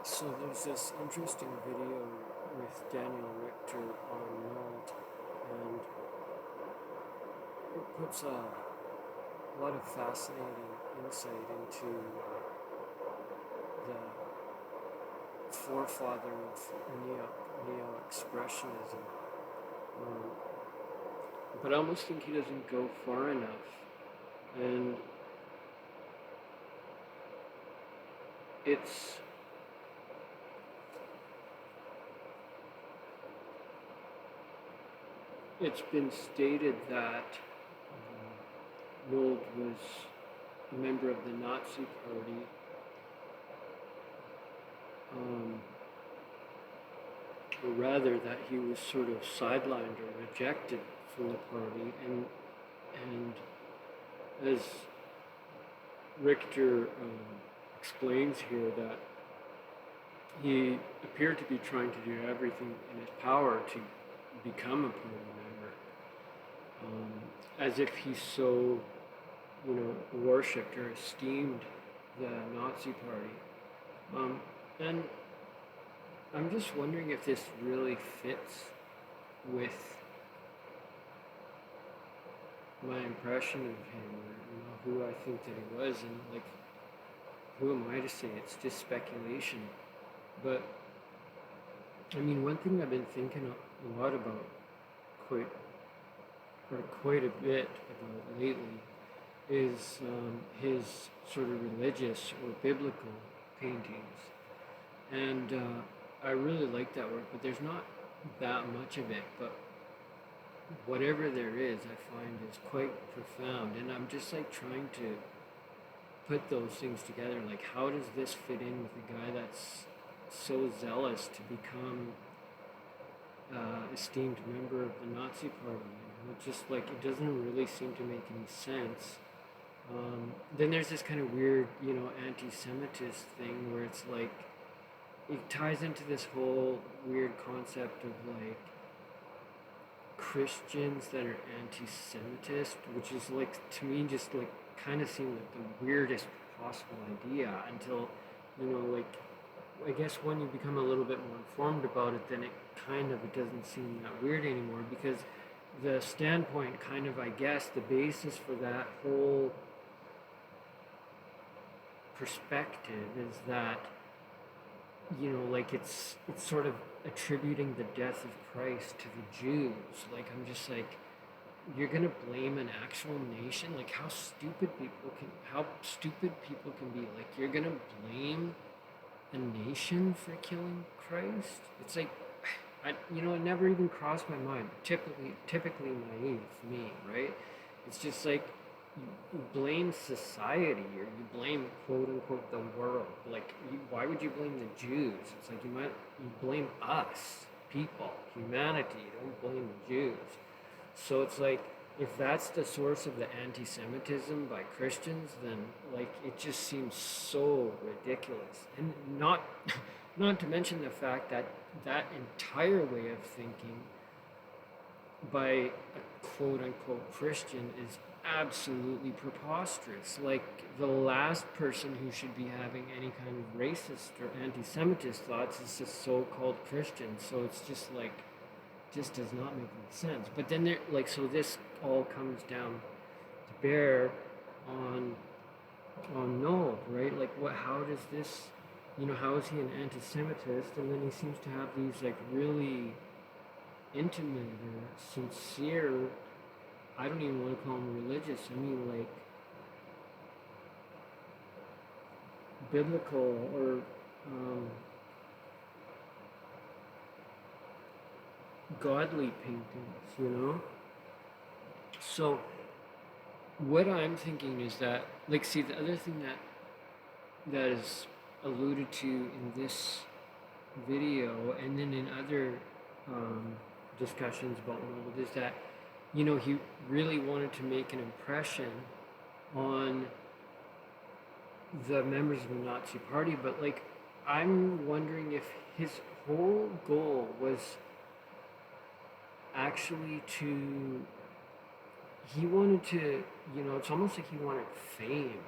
So there's this interesting video with Daniel Richter on Mold, and it puts a lot of fascinating insight into the forefather of neo-expressionism. But I almost think he doesn't go far enough, and it's been stated that Mold was a member of the Nazi Party, or rather that he was sort of sidelined or rejected from the party, and as Richter explains here, that he appeared to be trying to do everything in his power to become a party member, as if he so, worshipped or esteemed the Nazi Party. And I'm just wondering if this really fits with my impression of him, or who I think that he was, and who am I to say? It's just speculation. But I mean, one thing I've been thinking a lot about, quite a bit about lately, is his sort of religious or biblical paintings, and I really like that work, but there's not that much of it, but whatever there is, I find is quite profound, and I'm just trying to put those things together, how does this fit in with a guy that's so zealous to become esteemed member of the Nazi Party? It doesn't really seem to make any sense. Then there's this kind of weird, anti-Semitist thing where it's it ties into this whole weird concept of Christians that are anti-Semitist, which is to me just kind of seemed like the weirdest possible idea until, I guess when you become a little bit more informed about it, then it doesn't seem that weird anymore, because the standpoint I guess the basis for that whole perspective is that, it's sort of attributing the death of Christ to the Jews. I'm just you're gonna blame an actual nation? How stupid people can be. You're gonna blame a nation for killing Christ? It's it never even crossed my mind. Typically naive me, right? It's just you blame society, or you blame quote unquote the world. Why would you blame the Jews? It's you blame us, people, humanity. Don't blame the Jews. So it's if that's the source of the anti-Semitism by Christians, then it just seems so ridiculous. And not to mention the fact that that entire way of thinking by a quote-unquote Christian is absolutely preposterous. The last person who should be having any kind of racist or anti-Semitist thoughts is a so-called Christian. So it's just just does not make any sense. But then so this all comes down to bear on Noel, right? How does this, how is he an anti-Semitist? And then he seems to have these really intimate or sincere, I don't even want to call them religious, I mean biblical or godly paintings, So what I'm thinking is that, see, the other thing that is alluded to in this video and then in other discussions about Mold is that, he really wanted to make an impression on the members of the Nazi Party, but I'm wondering if his whole goal was actually he wanted to, it's almost he wanted fame.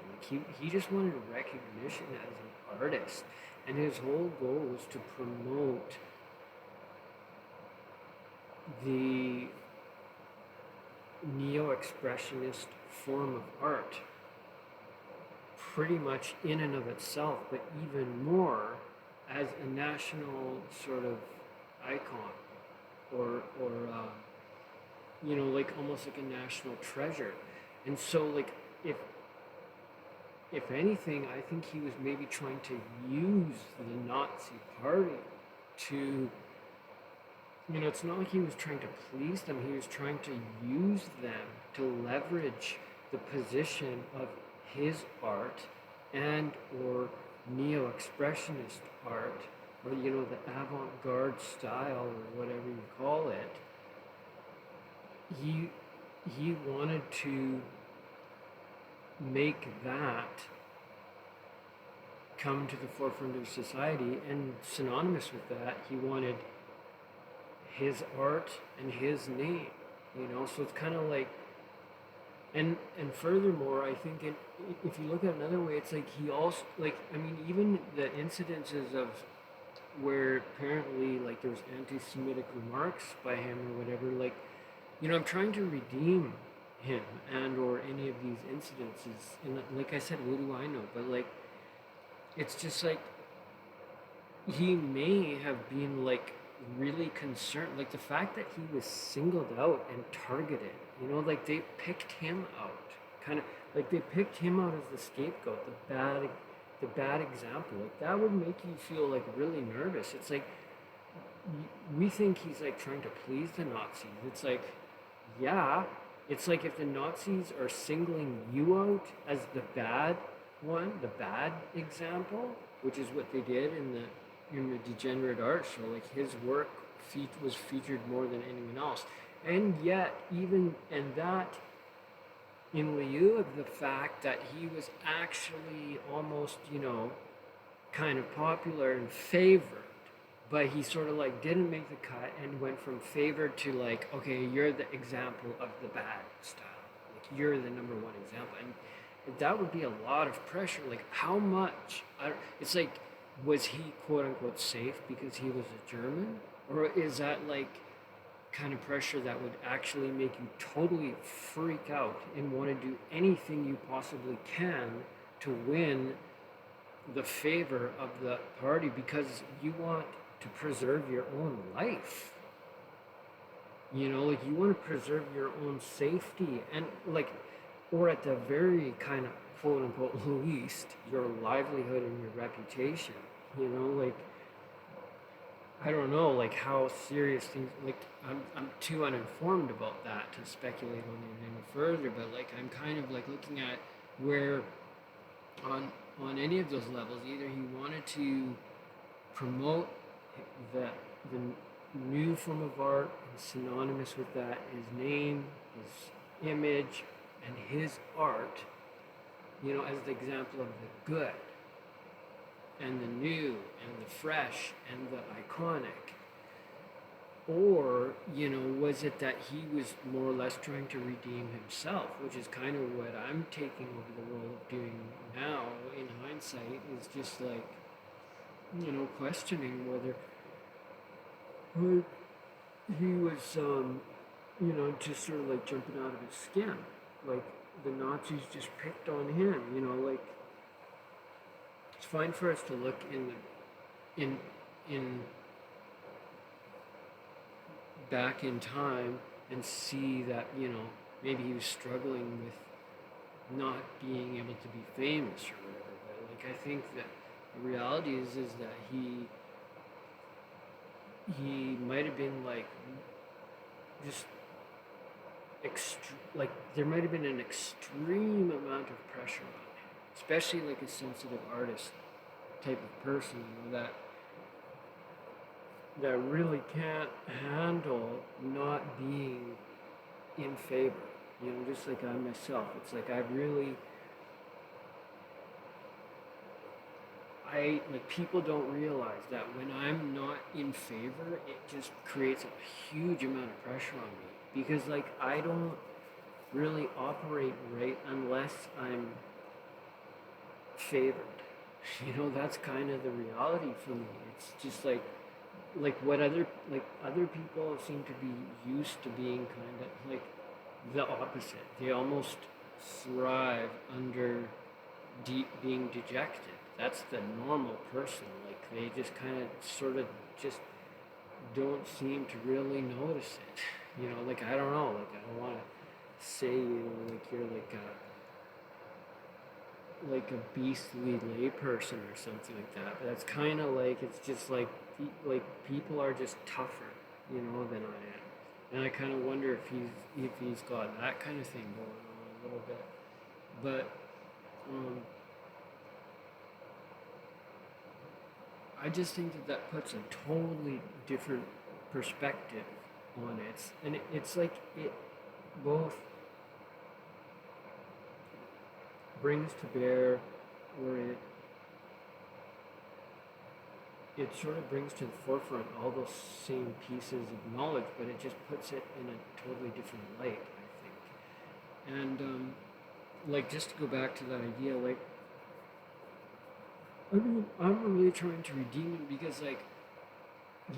He just wanted recognition as an artist. And his whole goal was to promote the neo-expressionist form of art, pretty much in and of itself, but even more as a national sort of icon, or like almost like a national treasure. And so, like, if anything, I think he was maybe trying to use the Nazi Party to, it's not like he was trying to please them, he was trying to use them to leverage the position of his art and or neo-expressionist art, or the avant-garde style, or whatever you call it. He wanted to make that come to the forefront of society, and synonymous with that, he wanted his art and his name, so it's kind of like, and furthermore, I think if you look at it another way, it's like he also, like, I mean, even the incidences of where apparently, like, there was anti-Semitic remarks by him or whatever, like, I'm trying to redeem him and or any of these incidences, and like I said, what do I know? But like, it's just like, he may have been like really concerned, like the fact that he was singled out and targeted, like they picked him out, kind of like they picked him out as the scapegoat, the bad example. Like, that would make you feel like really nervous. It's like, we think he's like trying to please the Nazis. It's like, yeah, it's like if the Nazis are singling you out as the bad one, the bad example, which is what they did in the degenerate art show. Like, his work was featured more than anyone else, and yet and that in lieu of the fact that he was actually almost kind of popular and favored, but he sort of like didn't make the cut and went from favored to like, okay, you're the example of the bad style, like you're the number one example, and that would be a lot of pressure. Like, how much? It's like, was he quote unquote safe because he was a German? Or is that like kind of pressure that would actually make you totally freak out and want to do anything you possibly can to win the favor of the party because you want to preserve your own life? Like, you want to preserve your own safety and like, or at the very kind of quote unquote least, your livelihood and your reputation. Like, I don't know, like, how serious things, like, I'm too uninformed about that to speculate on it any further, but like, I'm kind of like looking at where on any of those levels, either he wanted to promote the new form of art, and synonymous with that, his name, his image, and his art, as the example of the good and the new and the fresh and the iconic. Or, was it that he was more or less trying to redeem himself, which is kind of what I'm taking over the role of doing now in hindsight, is just like, questioning whether he was, just sort of like jumping out of his skin. Like, the Nazis just picked on him, like, it's fine for us to look in back in time and see that, maybe he was struggling with not being able to be famous or whatever. But like, I think that the reality is that he might have been like just like, there might have been an extreme amount of pressure on him, especially like a sensitive artist type of person, that really can't handle not being in favor. Just like I myself, it's like like, people don't realize that when I'm not in favor, it just creates a huge amount of pressure on me, because like, I don't really operate right unless I'm favored. You know, that's kind of the reality for me. It's just like what other people seem to be used to being kind of like the opposite. They almost thrive under being dejected. That's the normal person. Like they just kind of sort of just don't seem to really notice it. You know, like I don't know. Like I don't want to say, you know, like you're like a beastly layperson or something like that. But that's kind of like it's just like people are just tougher, you know, than I am. And I kind of wonder if he's got that kind of thing going on a little bit. But I just think that puts a totally different perspective on it, and it's like it both brings to bear, or it sort of brings to the forefront all those same pieces of knowledge, but it just puts it in a totally different light, I think. And like just to go back to that idea, like I'm really trying to redeem him because like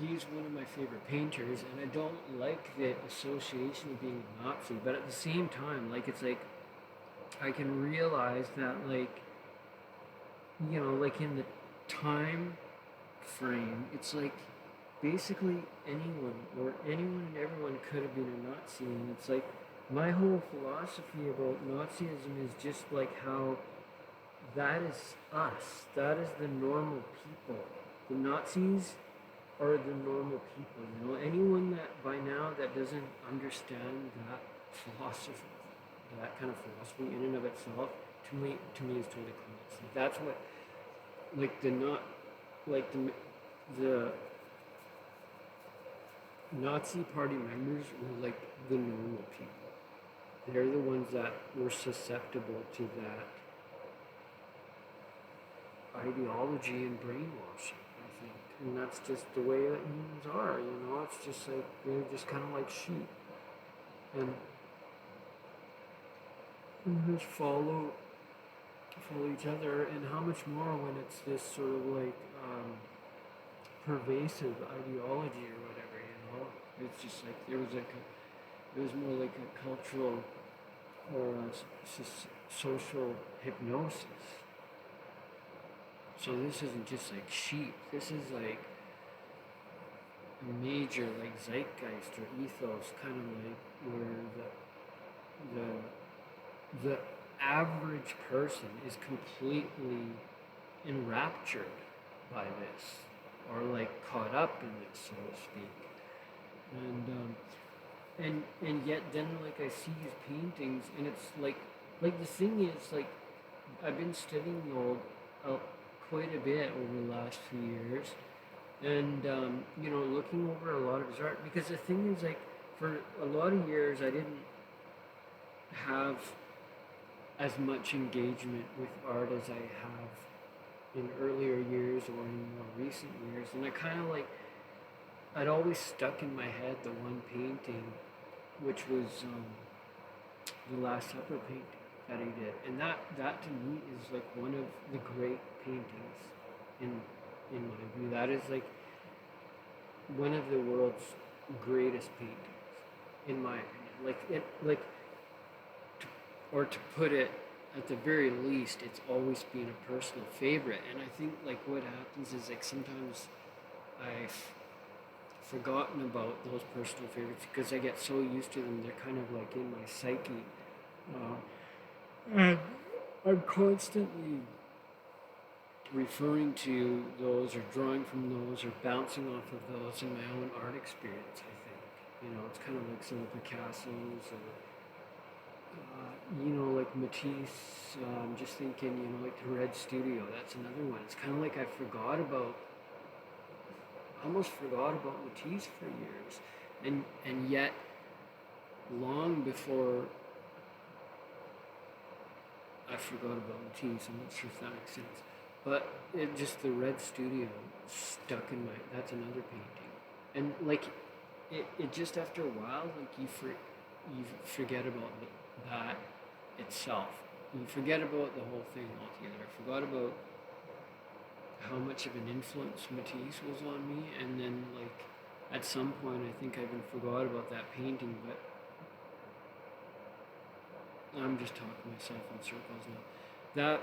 he's one of my favorite painters, and I don't like the association of being a Nazi, but at the same time, like it's like I can realize that like, you know, like in the time frame, it's like basically anyone and everyone could have been a Nazi, and it's like my whole philosophy about Nazism is just like how that is us. That is the normal people. The Nazis are the normal people. You know, anyone that by now that doesn't understand that philosophy, that kind of philosophy in and of itself, to me is totally clueless. Like that's what, like the Nazi party members were like the normal people. They're the ones that were susceptible to that ideology and brainwashing, I think. And that's just the way that humans are, you know? It's just like, they're just kind of like sheep. And just follow each other, and how much more when it's this sort of like pervasive ideology or whatever, you know? It's just like, it was more like a cultural or a social hypnosis. So this isn't just like sheep. This is like a major like zeitgeist or ethos, kind of like where the average person is completely enraptured by this, or like caught up in it, so to speak. And yet then like I see his paintings, and it's like the thing is like I've been studying quite a bit over the last few years, and you know, looking over a lot of his art, because the thing is like for a lot of years I didn't have as much engagement with art as I have in earlier years or in more recent years, and I kind of like I'd always stuck in my head the one painting, which was the Last Supper painting that he did, and that to me is like one of the great paintings in my view. That is like one of the world's greatest paintings, in my opinion. Or to put it at the very least, it's always been a personal favorite. And I think like what happens is like sometimes I've forgotten about those personal favorites because I get so used to them. They're kind of like in my psyche. And I'm constantly referring to those or drawing from those or bouncing off of those in my own art experience, I think. You know, it's kind of like some of Picasso's or, you know, like Matisse. I'm just thinking, you know, like the Red Studio, that's another one. It's kind of like I almost forgot about Matisse for years. And yet, long before I forgot about Matisse, I'm not sure if that makes sense. But it just, the Red Studio stuck in that's another painting. And like, it just after a while, like you forget about that itself. You forget about the whole thing altogether. I forgot about how much of an influence Matisse was on me, and then like at some point I think I even forgot about that painting, but I'm just talking myself in circles now.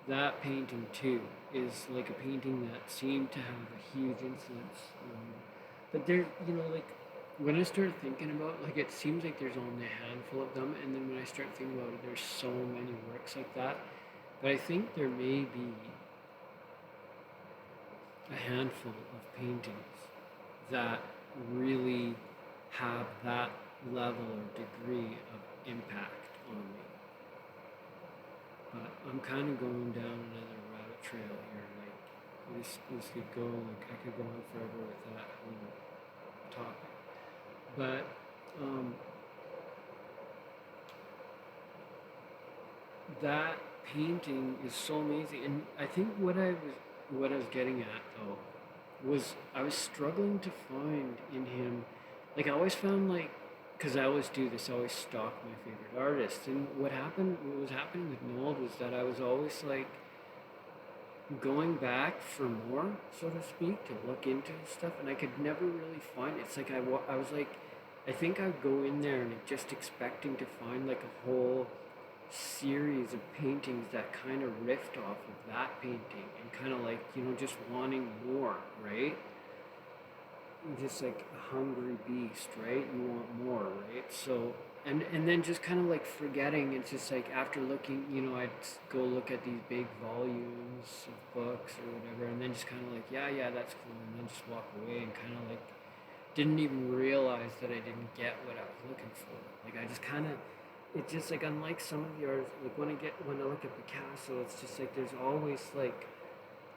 That painting too is like a painting that seemed to have a huge influence on me. But there, like when I start thinking about, like, it seems like there's only a handful of them, and then when I start thinking about it, there's so many works like that. But I think there may be a handful of paintings that really have that level or degree of impact on me. But I'm kind of going down another rabbit trail here. Like this could go, like I could go on forever with that whole topic. But that painting is so amazing, and I think what I was getting at though was I was struggling to find in him, like I always found like, because I always do this, I always stalk my favorite artists, and what was happening with Noel was that I was always like going back for more, so to speak, to look into stuff, and I could never really find it. It's like I was like, I think I'd go in there and just expecting to find like a whole series of paintings that kind of riffed off of that painting, and kind of like, just wanting more, right? Just like a hungry beast, right? You want more, right? So, and then just kind of like forgetting. It's just like after looking, I'd go look at these big volumes of books or whatever, and then just kind of like, yeah, that's cool, and then just walk away, and kind of like didn't even realize that I didn't get what I was looking for. Like I just kind of, it's just like, unlike some of the artists, like when I look at Picasso, it's just like there's always like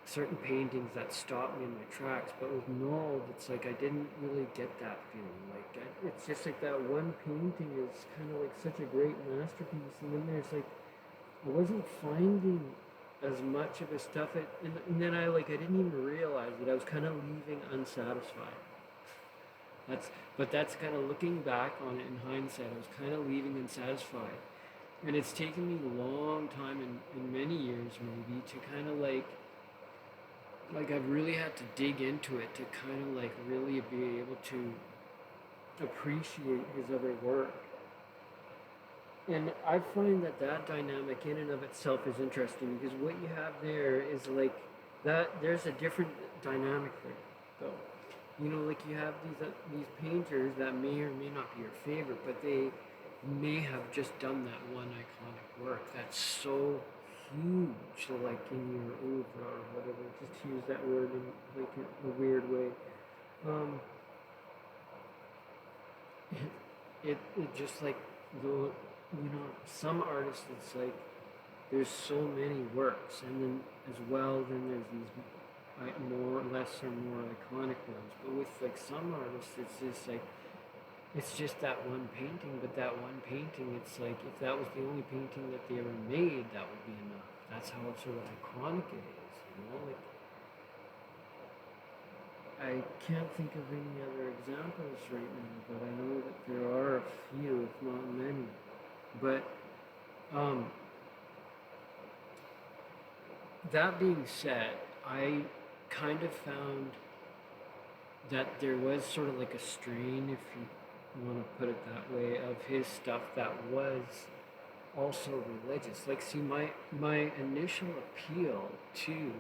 certain paintings that stop me in my tracks. But with Noel, it's like I didn't really get that feeling. Like it's just like that one painting is kind of like such a great masterpiece, and then there's like I wasn't finding as much of his stuff, and then I didn't even realize that I was kind of leaving unsatisfied. That's kind of looking back on it in hindsight. I was kind of leaving unsatisfied, and it's taken me a long time, in many years maybe, to kind of like I've really had to dig into it to kind of like really be able to appreciate his other work. And I find that dynamic in and of itself is interesting, because what you have there is like that. There's a different dynamic there, though. Like you have these painters that may or may not be your favorite, but they may have just done that one iconic work that's so huge, like in your oeuvre or whatever. Just to use that word in like a weird way. It just like the some artists, it's like there's so many works, and then then there's these more or less or more iconic ones. But with like some artists, it's just like it's just that one painting. But that one painting, it's like if that was the only painting that they ever made, that would be enough. That's how sort of iconic it is, Like I can't think of any other examples right now, but I know that there are a few, if not many. But that being said, I kind of found that there was sort of like a strain, if you want to put it that way, of his stuff that was also religious. Like, see, my initial appeal to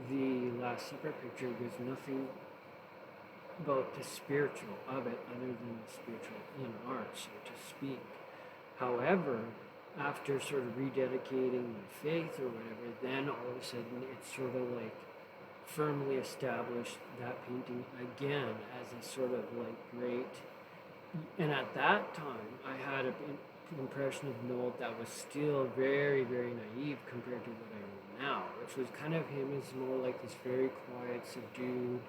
the Last Supper picture was nothing about the spiritual of it, other than the spiritual in art, so to speak. However, after sort of rededicating my faith or whatever, then all of a sudden it's sort of like firmly established that painting again as a sort of like great. And at that time, I had an impression of Noel that was still very, very naive compared to what I know now, which was kind of him as more like this very quiet, subdued,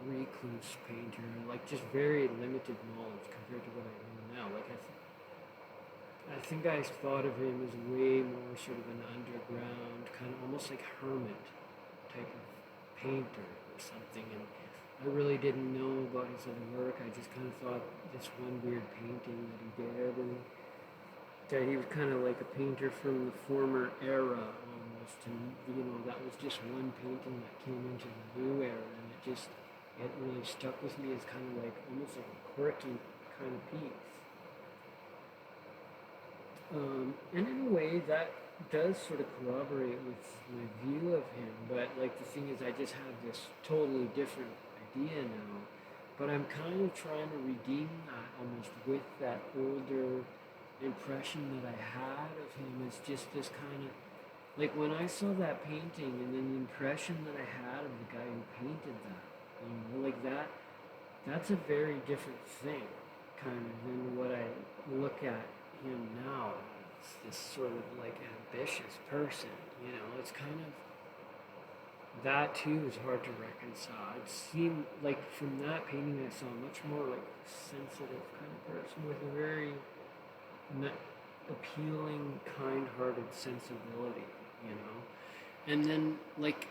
recluse painter, like just very limited knowledge compared to what I know now. Like I think I thought of him as way more sort of an underground, kind of almost like hermit type of painter or something, and I really didn't know about his other work. I just kind of thought this one weird painting that he did, and that he was kind of like a painter from the former era almost. almost, and that was just one painting that came into the new era, and it really stuck with me as kind of like almost like a quirky kind of piece. And in a way that does sort of corroborate with my view of him, but like the thing is I just have this totally different idea now, but I'm kind of trying to redeem that almost with that older impression that I had of him as just this kind of, like when I saw that painting and then the impression that I had of the guy who painted that, like that's a very different thing kind of than what I look at him now. It's this sort of like ambitious person, it's kind of, that too is hard to reconcile. It seemed like from that painting I saw a much more like sensitive kind of person with a very appealing, kind-hearted sensibility, and then like,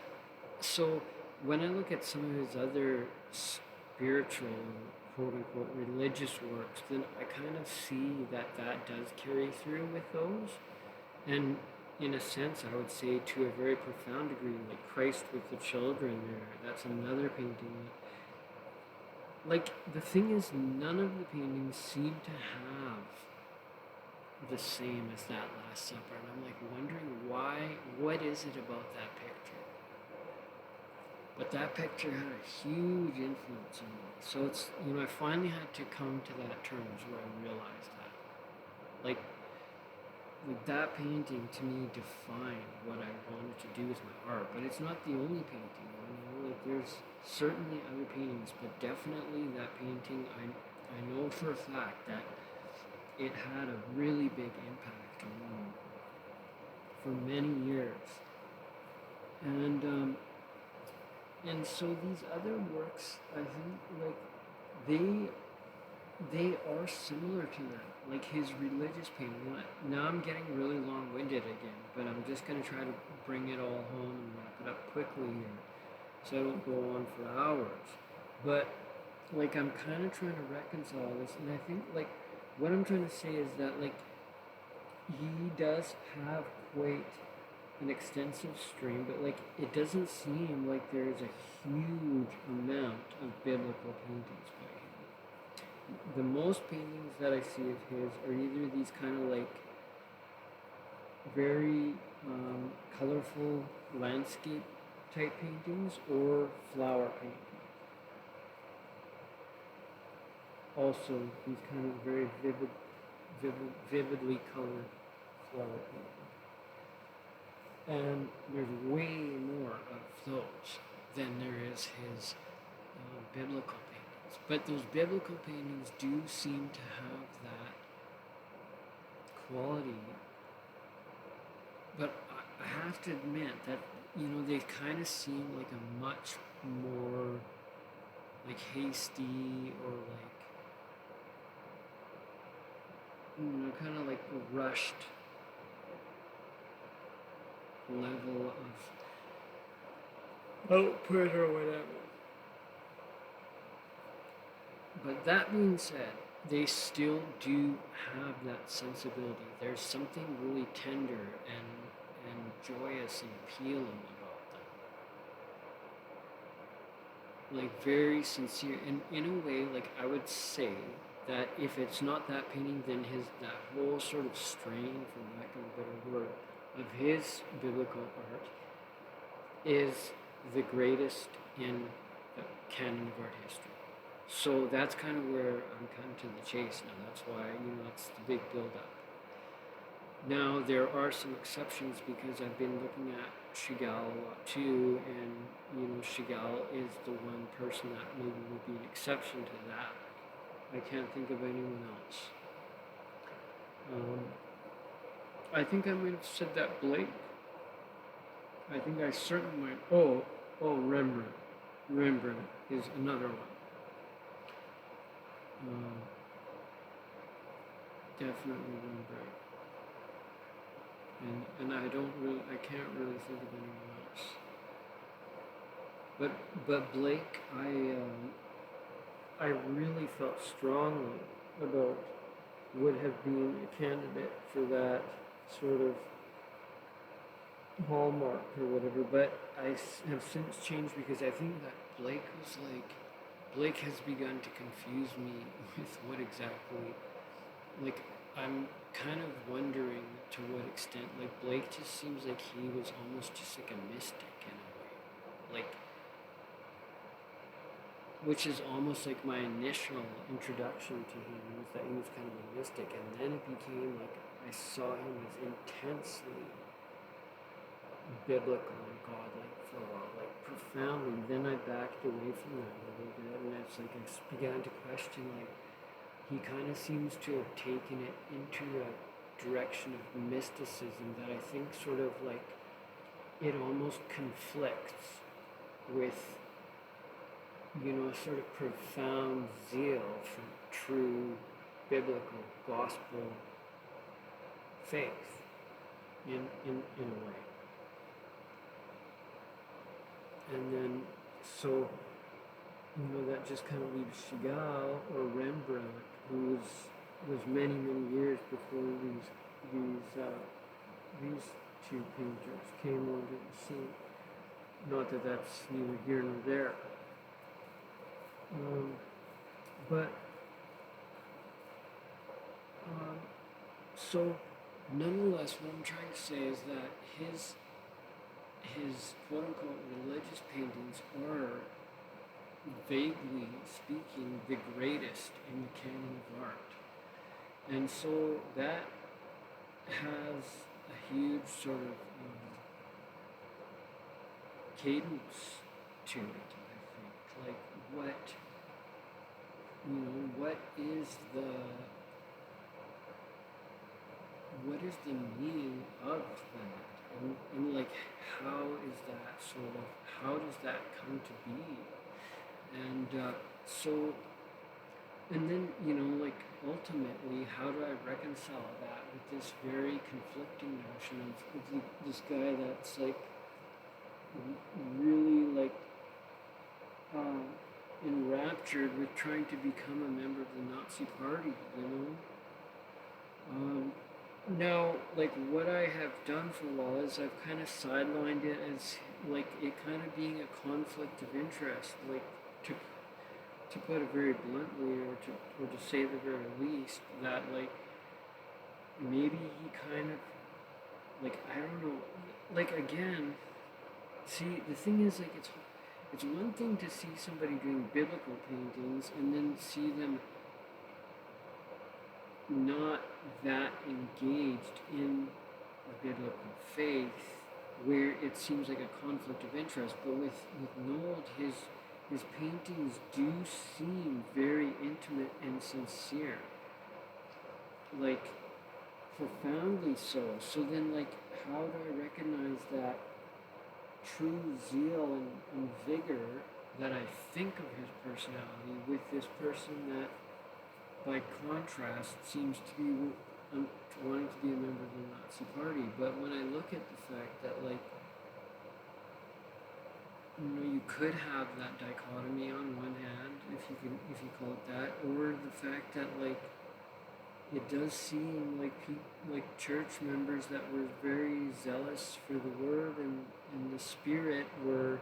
so when I look at some of his other spiritual, quote-unquote, religious works, then I kind of see that does carry through with those, and in a sense I would say to a very profound degree, like Christ with the children there, that's another painting that, like, the thing is, none of the paintings seem to have the same as that Last Supper, and I'm like wondering why, what is it about that picture? But that picture had a huge influence on me. So it's, I finally had to come to that terms where I realized that. Like that painting to me defined what I wanted to do with my art, but it's not the only painting, like there's certainly other paintings, but definitely that painting, I know for a fact that it had a really big impact on me for many years. And so these other works, I think, like, they are similar to that. Like his religious painting. Now I'm getting really long-winded again, but I'm just going to try to bring it all home and wrap it up quickly here, so I don't go on for hours. But, like, I'm kind of trying to reconcile this, and I think, like, what I'm trying to say is that, like, he does have quite an extensive stream, but, like, it doesn't seem like there's a huge amount of biblical paintings by him. The most paintings that I see of his are either these kind of, like, very colorful landscape type paintings or flower paintings. Also, these kind of very vividly colored flower paintings. And there's way more of those than there is his biblical paintings. But those biblical paintings do seem to have that quality. But I have to admit that, they kind of seem like a much more, like, hasty or, like, kind of like a rushed level of output or whatever. But that being said, they still do have that sensibility. There's something really tender and joyous and appealing about them. Like, very sincere. And in a way, like, I would say that if it's not that painting, then that whole sort of strain, for lack of a better word, of his biblical art is the greatest in the canon of art history. So that's kind of where I'm coming to the chase now. That's why, it's the big build-up. Now, there are some exceptions because I've been looking at Chagall a lot too, and, Chagall is the one person that maybe would be an exception to that. I can't think of anyone else. I think I might have said that Blake. I think I certainly might. Oh, Rembrandt. Rembrandt is another one. Definitely Rembrandt. And I can't really think of anyone else. But Blake, I really felt strongly about would have been a candidate for that sort of Hallmark or whatever, but have since changed because I think that Blake has begun to confuse me with what exactly, like, I'm kind of wondering to what extent, like, Blake just seems like he was almost just like a mystic in a way. Like, which is almost like my initial introduction to him was that he was kind of a mystic, and then it became like I saw him as intensely biblical and godlike for a while, like profoundly. Then I backed away from that a little bit, and it's like I began to question, like, he kind of seems to have taken it into a direction of mysticism that I think sort of like it almost conflicts with, you know, a sort of profound zeal for true biblical gospel faith in a way. And then, so, you know, that just kind of leaves Chagall or Rembrandt, who was many, many years before these two painters came onto the scene. Not that that's neither here nor there. But so nonetheless, what I'm trying to say is that his quote unquote religious paintings are, vaguely speaking, the greatest in the canon of art. And so that has a huge sort of cadence to it, I think. Like, what, you know, what is the meaning of that? And like, how is that sort of, how does that come to be? And so, and then, you know, like, ultimately, how do I reconcile that with this very conflicting notion of this guy that's like really like enraptured with trying to become a member of the Nazi Party, you know? Now, like, what I have done for a while is I've kind of sidelined it as like it kind of being a conflict of interest, like to put it very bluntly, or to say the very least, that like maybe he kind of, like, I don't know, like, again, see, the thing is, like, it's one thing to see somebody doing biblical paintings and then see them not that engaged in a biblical faith, where it seems like a conflict of interest. But with Nold, his paintings do seem very intimate and sincere, like profoundly so. So then, like, how do I recognize that true zeal and vigor that I think of his personality with this person that, by contrast, seems to be wanting to be a member of the Nazi Party? But when I look at the fact that, like, you know, you could have that dichotomy on one hand, if you call it that, or the fact that, like, it does seem like church members that were very zealous for the word and the spirit were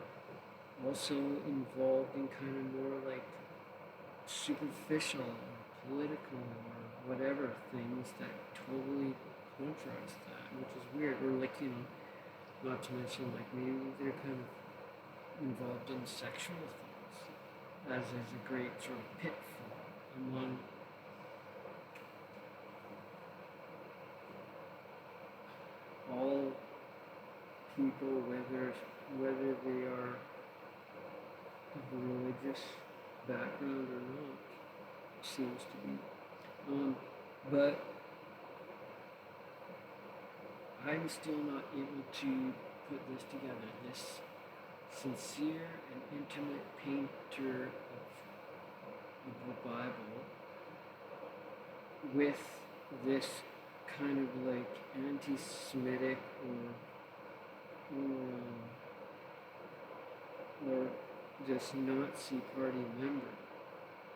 also involved in kind of more like superficial or political or whatever things that totally contrast that, which is weird. Or, like, you know, not to mention, like, maybe they're kind of involved in sexual things, as is a great sort of pitfall among all people, whether they are of a religious background or not, it seems to be. But I'm still not able to put this together. This sincere and intimate painter of the Bible with this kind of like anti-Semitic or this Nazi Party member,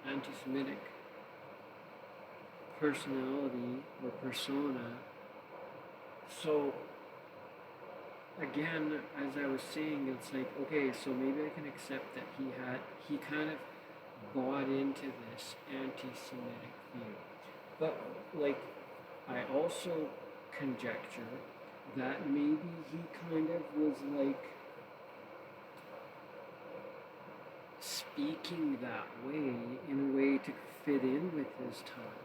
anti-Semitic personality or persona. So again, as I was saying, it's like, okay, so maybe I can accept that he kind of bought into this anti-Semitic view. But, like, I also conjecture that maybe he kind of was, like, speaking that way in a way to fit in with his time.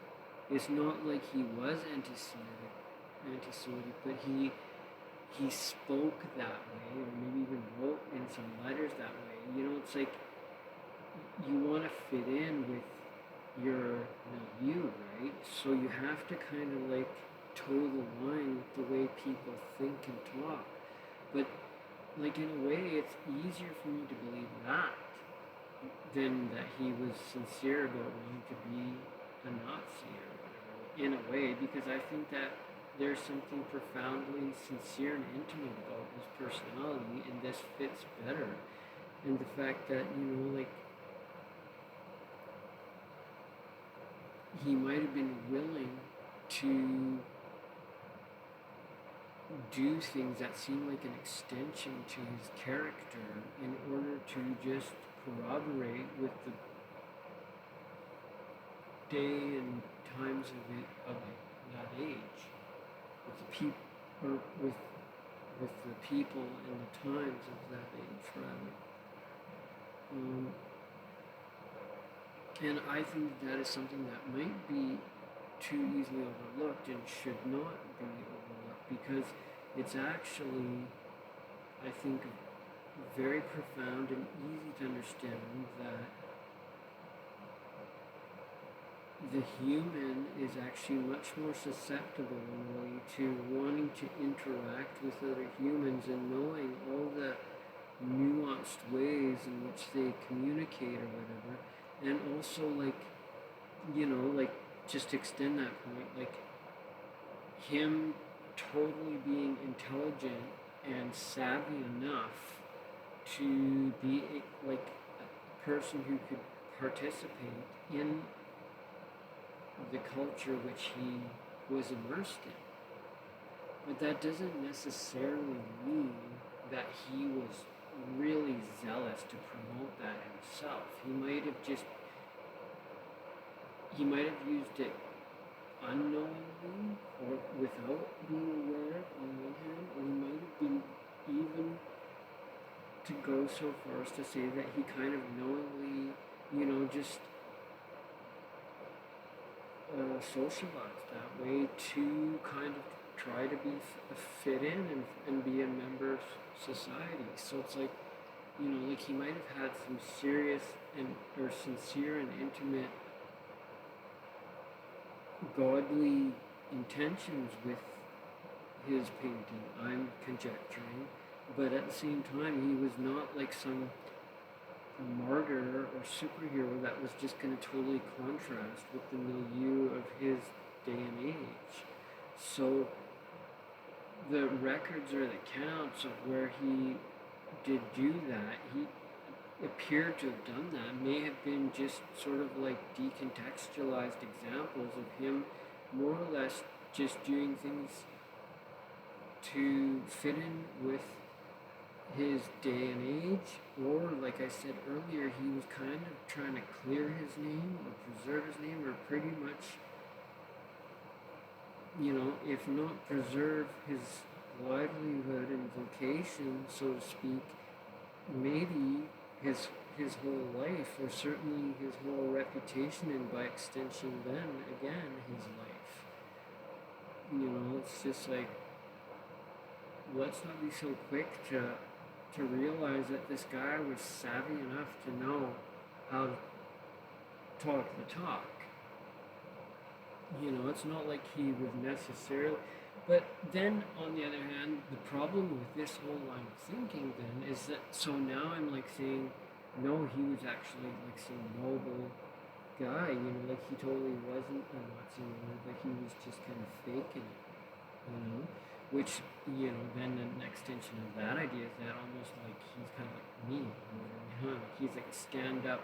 It's not like he was anti-Semitic, but he spoke that way, or maybe even wrote in some letters that way. You know, it's like you want to fit in with your milieu, right? So you have to kind of like toe the line with the way people think and talk. But like in a way, it's easier for me to believe that than that he was sincere about wanting to be a Nazi or whatever, in a way, because I think that there's something profoundly sincere and intimate about his personality, and this fits better. And the fact that, you know, like, he might have been willing to do things that seem like an extension to his character in order to just corroborate with the day and times of that age, with the people, or with the people and the times of that age, rather. And I think that is something that might be too easily overlooked and should not be overlooked, because it's actually, I think, very profound and easy to understand that the human is actually much more susceptible in a way to wanting to interact with other humans and knowing all the nuanced ways in which they communicate or whatever. And also, like, you know, like, just to extend that point, like, him totally being intelligent and savvy enough to be like a person who could participate in the culture which he was immersed in. But that doesn't necessarily mean that he was really zealous to promote that himself. He might have used it unknowingly or without being aware on one hand, or he might have been even to go so far as to say that he kind of knowingly, you know, just socialized that way to kind of try to be fit in and be a member of society. So it's like, you know, like he might have had some serious or sincere and intimate godly intentions with his painting, I'm conjecturing, but at the same time he was not like some martyr or superhero that was just going to totally contrast with the milieu of his day and age. So the records or the accounts of where he did do that, he appeared to have done that, may have been just sort of like decontextualized examples of him more or less just doing things to fit in with his day and age, or like I said earlier, he was kind of trying to clear his name or preserve his name, or pretty much, you know, if not preserve his livelihood and vocation, so to speak, maybe his whole life, or certainly his whole reputation, and by extension then again his life. You know, it's just like, let's not be so quick to realize that this guy was savvy enough to know how to talk the talk. You know, it's not like he was necessarily... But then, on the other hand, the problem with this whole line of thinking then is that, so now I'm like saying, no, he was actually like some noble guy, you know, like he totally wasn't a Nazi, like he was just kind of faking it, you know? Which, you know, then the extension of that idea is that almost like he's kind of like me, you know? Like he's like a stand-up,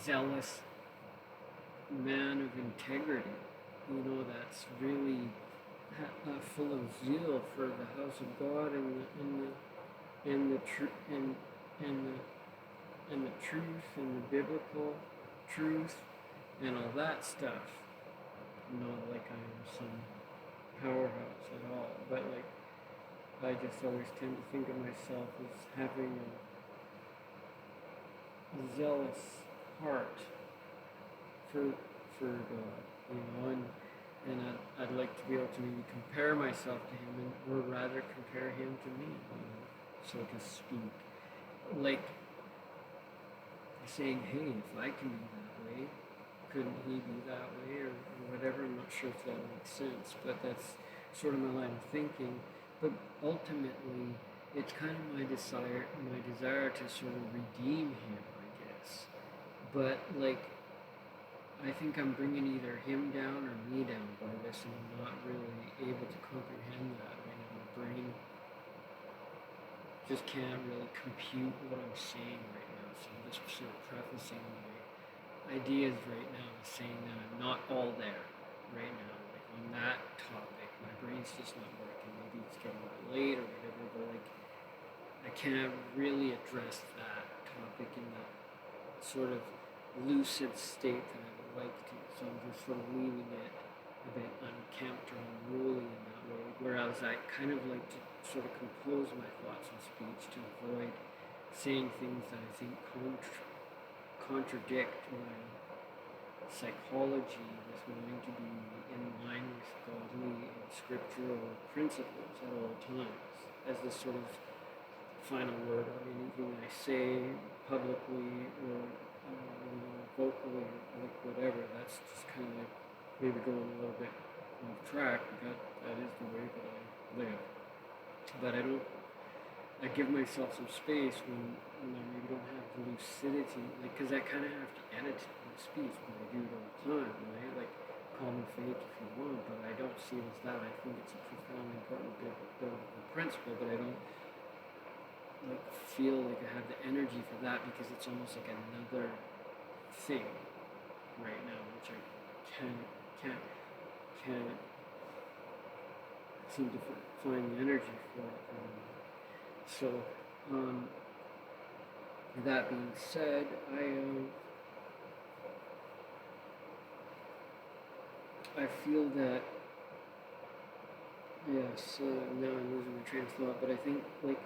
zealous man of integrity, you know, that's really full of zeal for the house of God and the truth and the truth and the biblical truth and all that stuff. Not like I am some powerhouse at all, but like I just always tend to think of myself as having a zealous heart for God, and I'd like to be able to maybe compare myself to Him, or rather compare Him to me, so to speak. Like saying, hey, if I can be that way, couldn't He be that way, or whatever. I'm not sure if that makes sense, but that's sort of my line of thinking. But ultimately, it's kind of my desire to sort of redeem Him, I guess. But like, I think I'm bringing either Him down or me down by this, and I'm not really able to comprehend that right now. My brain just can't really compute what I'm saying right now, so I'm just sort of prefacing my ideas right now, saying that I'm not all there right now, like on that topic. My brain's just not working. Maybe it's getting late or whatever, but like I can't really address that topic in that sort of lucid state that I would like to. So I'm just sort of leaving it a bit unkempt or unruly in that way. Whereas I kind of like to sort of compose my thoughts and speech to avoid saying things that I think contradict my psychology with wanting to be in line with godly and scriptural principles at all times, as this sort of final word on anything I say publicly or vocally or like whatever. That's just kind of like maybe going a little bit off track, but that is the way that I live. But I give myself some space when I maybe don't have the lucidity, like, because I kind of have to edit my speech, but I do it all the time, right? Like, call me fake if you want, but I don't see it as that. I think it's a profoundly important biblical principle, but I don't like feel like I have the energy for that, because it's almost like another thing right now, which I can't seem to find the energy for it. So, that being said, I feel that, yes, now I'm losing my train of thought, but I think, like,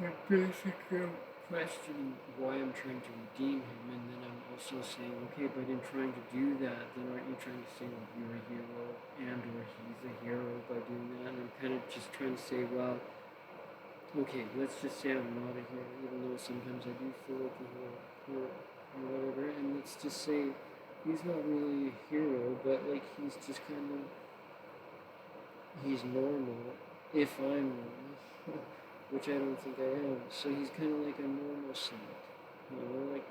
I'm basically questioning why I'm trying to redeem Him, and then I'm also saying, okay, but in trying to do that, then aren't you trying to say, like, you're a hero, and or He's a hero by doing that? And I'm kind of just trying to say, well, okay, let's just say I'm not a hero, even though sometimes I do feel like a hero, or whatever, and let's just say He's not really a hero, but, like, He's just kind of, He's normal, if I'm normal, which I don't think I am. So He's kind of like a normal saint, like,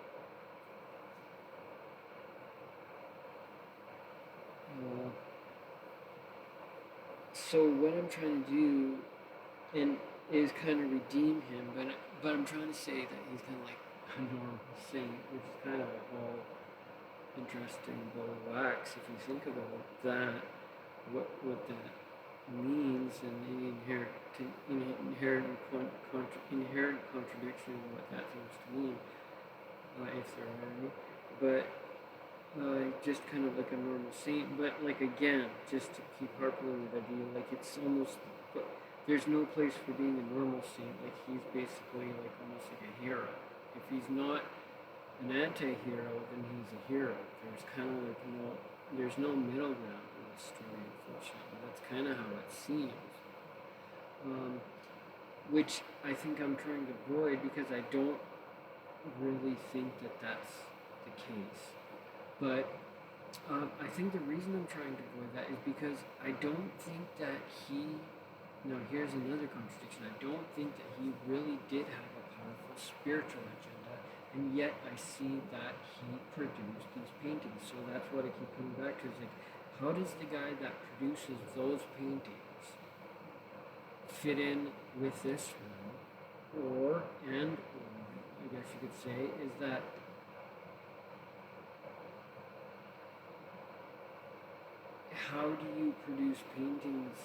so what I'm trying to do is kind of redeem Him, but I'm trying to say that He's kind of like a normal saint, which is kind of all interesting ball of wax if you think about that, what that means, and the inherent contradiction of what that seems to mean, if there are any. But just kind of like a normal saint, but like, again, just to keep harping on that idea, like, it's almost, but there's no place for being a normal saint. Like, He's basically like almost like a hero. If He's not an anti-hero, then He's a hero. There's kind of like there's no middle ground in this story, unfortunately. That's kind of how it seems, which I think I'm trying to avoid, because I don't really think that that's the case. But I think the reason I'm trying to avoid that is because I don't think that now here's another contradiction, I don't think that He really did have a powerful spiritual agenda, and yet I see that He produced these paintings. So that's what I keep coming back to, is like, how does the guy that produces those paintings fit in with this one? Or I guess you could say, is that how do you produce paintings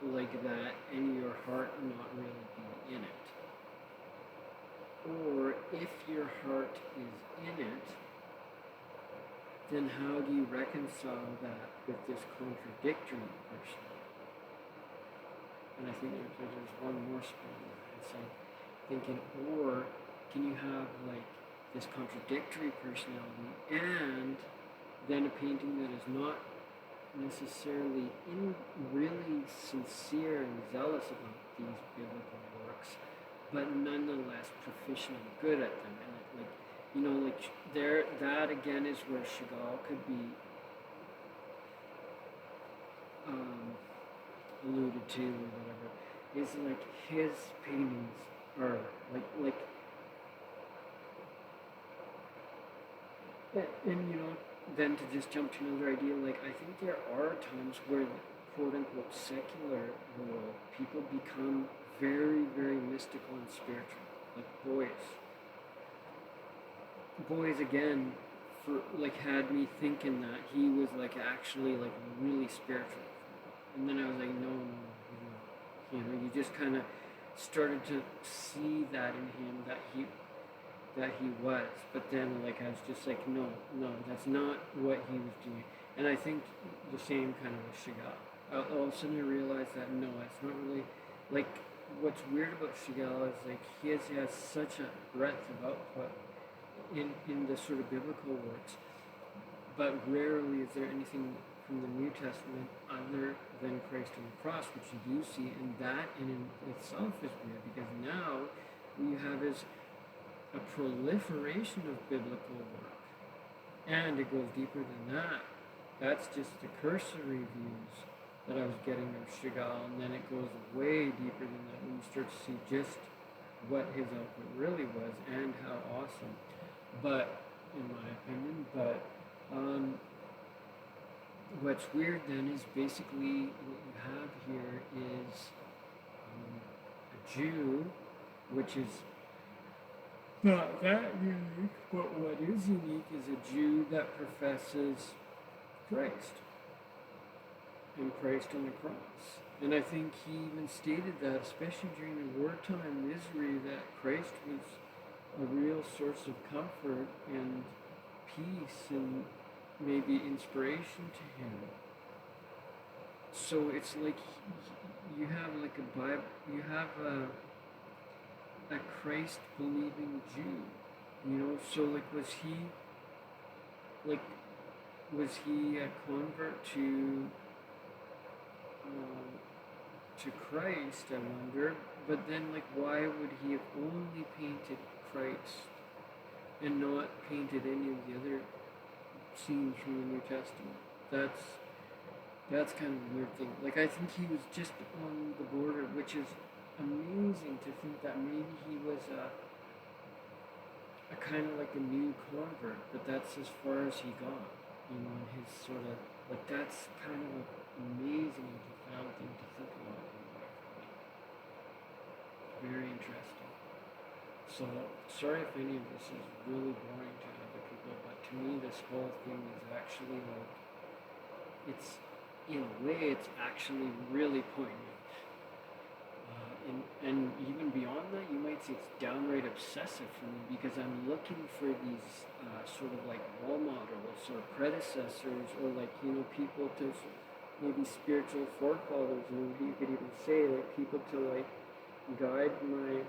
like that and your heart not really be in it? Or if your heart is in it, then how do you reconcile that with this contradictory personality? And I think there's one more spin there. It's like thinking, or can you have like this contradictory personality and then a painting that is not necessarily really sincere and zealous about these biblical works, but nonetheless proficient and good at them? And like, you know, like there, that again is where Chagall could be alluded to or whatever. Is like his paintings are like and you know, then to just jump to another idea, like I think there are times where the quote unquote secular world people become very, very mystical and spiritual. Like boys again for like had me thinking that he was like actually like really spiritual. And then I was like, no, you know, you just kind of started to see that in him that he was, but then like I was just like, no, that's not what he was doing. And I think the same kind of with Chagall. All of a sudden I realized that no, it's not really like what's weird about Chagall is like he has such a breadth of output in the sort of biblical works, but rarely is there anything from the New Testament other than Christ on the cross, which you do see, and that in itself is weird because now what you have is a proliferation of biblical work, and it goes deeper than that. That's just the cursory views that I was getting of Chagall, and then it goes way deeper than that when you start to see just what his output really was and how awesome. But in my opinion, what's weird then is basically what you have here is a Jew, which is not that unique, but what is unique is a Jew that professes Christ and Christ on the cross. And I think he even stated that, especially during the wartime misery, that Christ was a real source of comfort and peace and maybe inspiration to him. So it's like you have like a Bible, you have a Christ believing Jew, you know. So like was he a convert to Christ, I wonder. But then like why would he have only painted Christ and not painted any of the other scenes from the New Testament? That's kind of a weird thing. Like I think he was just on the border, which is amazing to think that maybe he was a kind of like a new convert, but that's as far as he got, you know, in his sort of, like that's kind of an amazing and profound thing to think about. Very interesting. So, sorry if any of this is really boring to other people, but to me this whole thing is actually like, it's, in a way, it's actually really poignant. And even beyond that, you might say it's downright obsessive for me because I'm looking for these sort of like role models or predecessors or like, you know, people to maybe spiritual forefathers, or you could even say like people to like guide my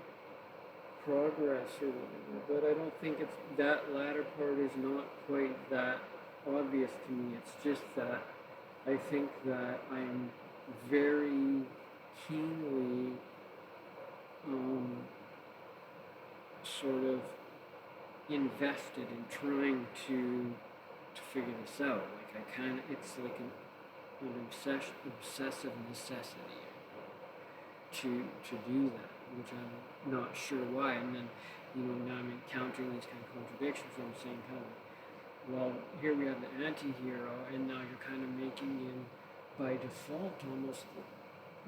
progress or whatever. But I don't think it's that latter part is not quite that obvious to me. It's just that I think that I'm very keenly sort of invested in trying to figure this out. Like I kind of, it's like an obsessive necessity to do that, which I'm not sure why. And then, you know, now I'm encountering these kind of contradictions. I'm saying kind of, well, here we have the anti-hero, and now you're kind of making him by default almost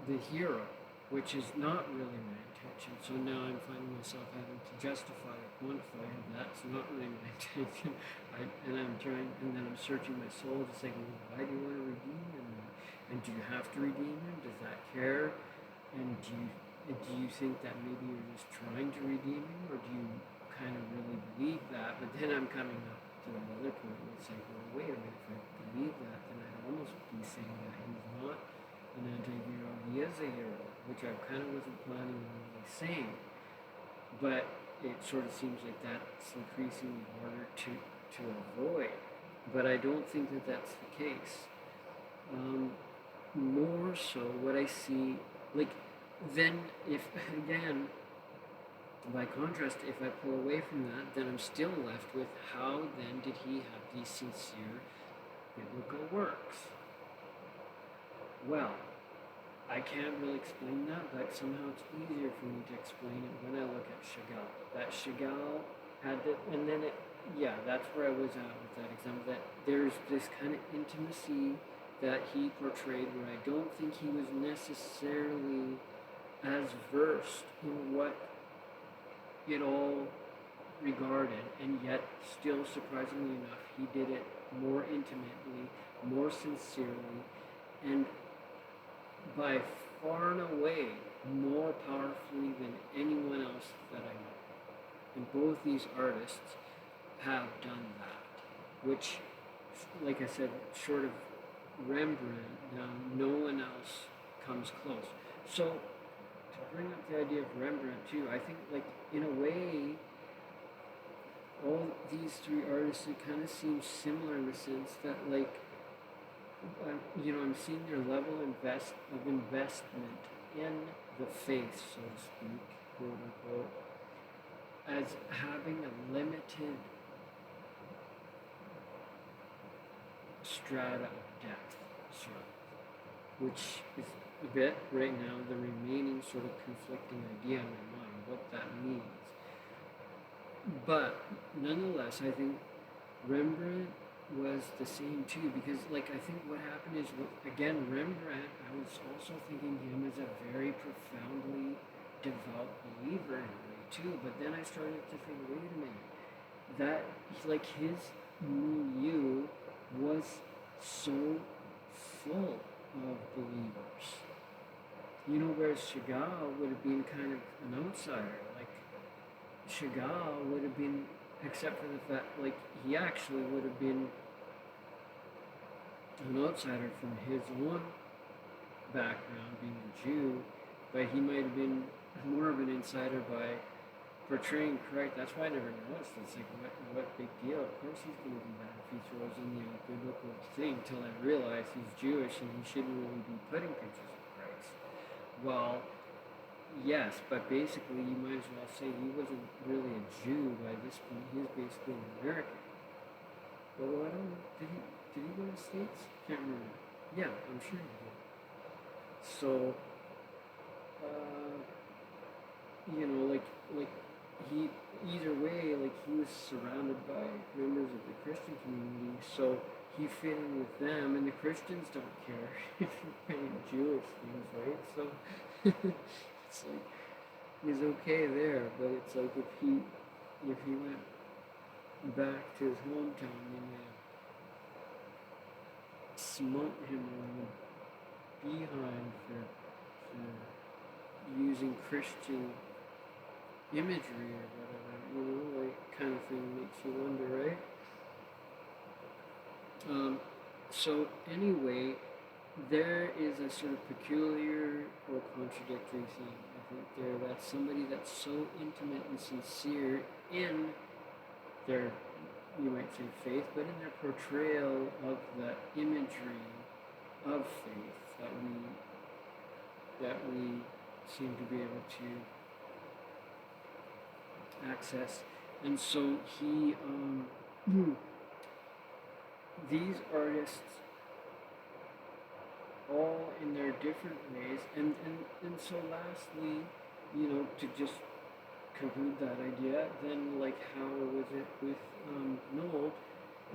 the hero. which is not really my intention. So now I'm finding myself having to justify or quantify, and that's not really my intention. And then I'm searching my soul to say, well, why do you want to redeem him? And do you have to redeem him? Does that care? And do you think that maybe you're just trying to redeem him, or do you kind of really believe that? But then I'm coming up to another point where it's like, well, wait a minute, if I believe that, then I'd almost be saying that he's not an anti-hero, he is a hero, which I kind of wasn't planning on really saying. But it sort of seems like that's increasingly harder to avoid. But I don't think that that's the case. More so what I see, like, then if, again, by contrast, if I pull away from that, then I'm still left with how then did he have these sincere biblical works? Well, I can't really explain that, but somehow it's easier for me to explain it when I look at Chagall. That Chagall had it, and then that's where I was at with that example, that there's this kind of intimacy that he portrayed where I don't think he was necessarily as versed in what it all regarded, and yet still, surprisingly enough, he did it more intimately, more sincerely, and by far and away more powerfully than anyone else that I know. And both these artists have done that, which, like I said, short of Rembrandt, now no one else comes close. So to bring up the idea of Rembrandt too, I think, like, in a way, all these three artists, it kind of seems similar in the sense that, like, I'm seeing their level of investment in the faith, so to speak, quote unquote, as having a limited strata of depth, sort of, which is a bit right now the remaining sort of conflicting idea in my mind, what that means. But nonetheless, I think Rembrandt was the same too, because, like, I think what happened is, again, Rembrandt, I was also thinking him as a very profoundly devout believer in a way too, but then I started to think, wait a minute, that, like, his milieu was so full of believers, whereas Chagall would have been kind of an outsider. Like, Chagall would have been, except for the fact, like, he actually would have been an outsider from his own background, being a Jew, but he might have been more of an insider by portraying Christ. That's why I never noticed. It's like, what big deal? Of course he's going to do that if he throws in the biblical thing, until I realized he's Jewish and he shouldn't really be putting pictures of Christ. Well, yes, but basically you might as well say he wasn't really a Jew by this point. He was basically an American. Although I don't know, did he go to the States? Can't remember. Yeah, I'm sure he did. So, like he, either way, like, he was surrounded by members of the Christian community, so he fit in with them, and the Christians don't care if you're paying Jewish things, right? So it's like he's okay there, but it's like if he went back to his hometown, they may have smoked him on the behind for using Christian imagery or whatever, like, kind of thing, makes you wonder, right? So anyway, there is a sort of peculiar or contradictory thing, I think, there, that's somebody that's so intimate and sincere in their, you might say, faith, but in their portrayal of the imagery of faith that we seem to be able to access. And so he, these artists, all in their different ways, and so lastly, to just conclude that idea, then, like, how was it with Noel?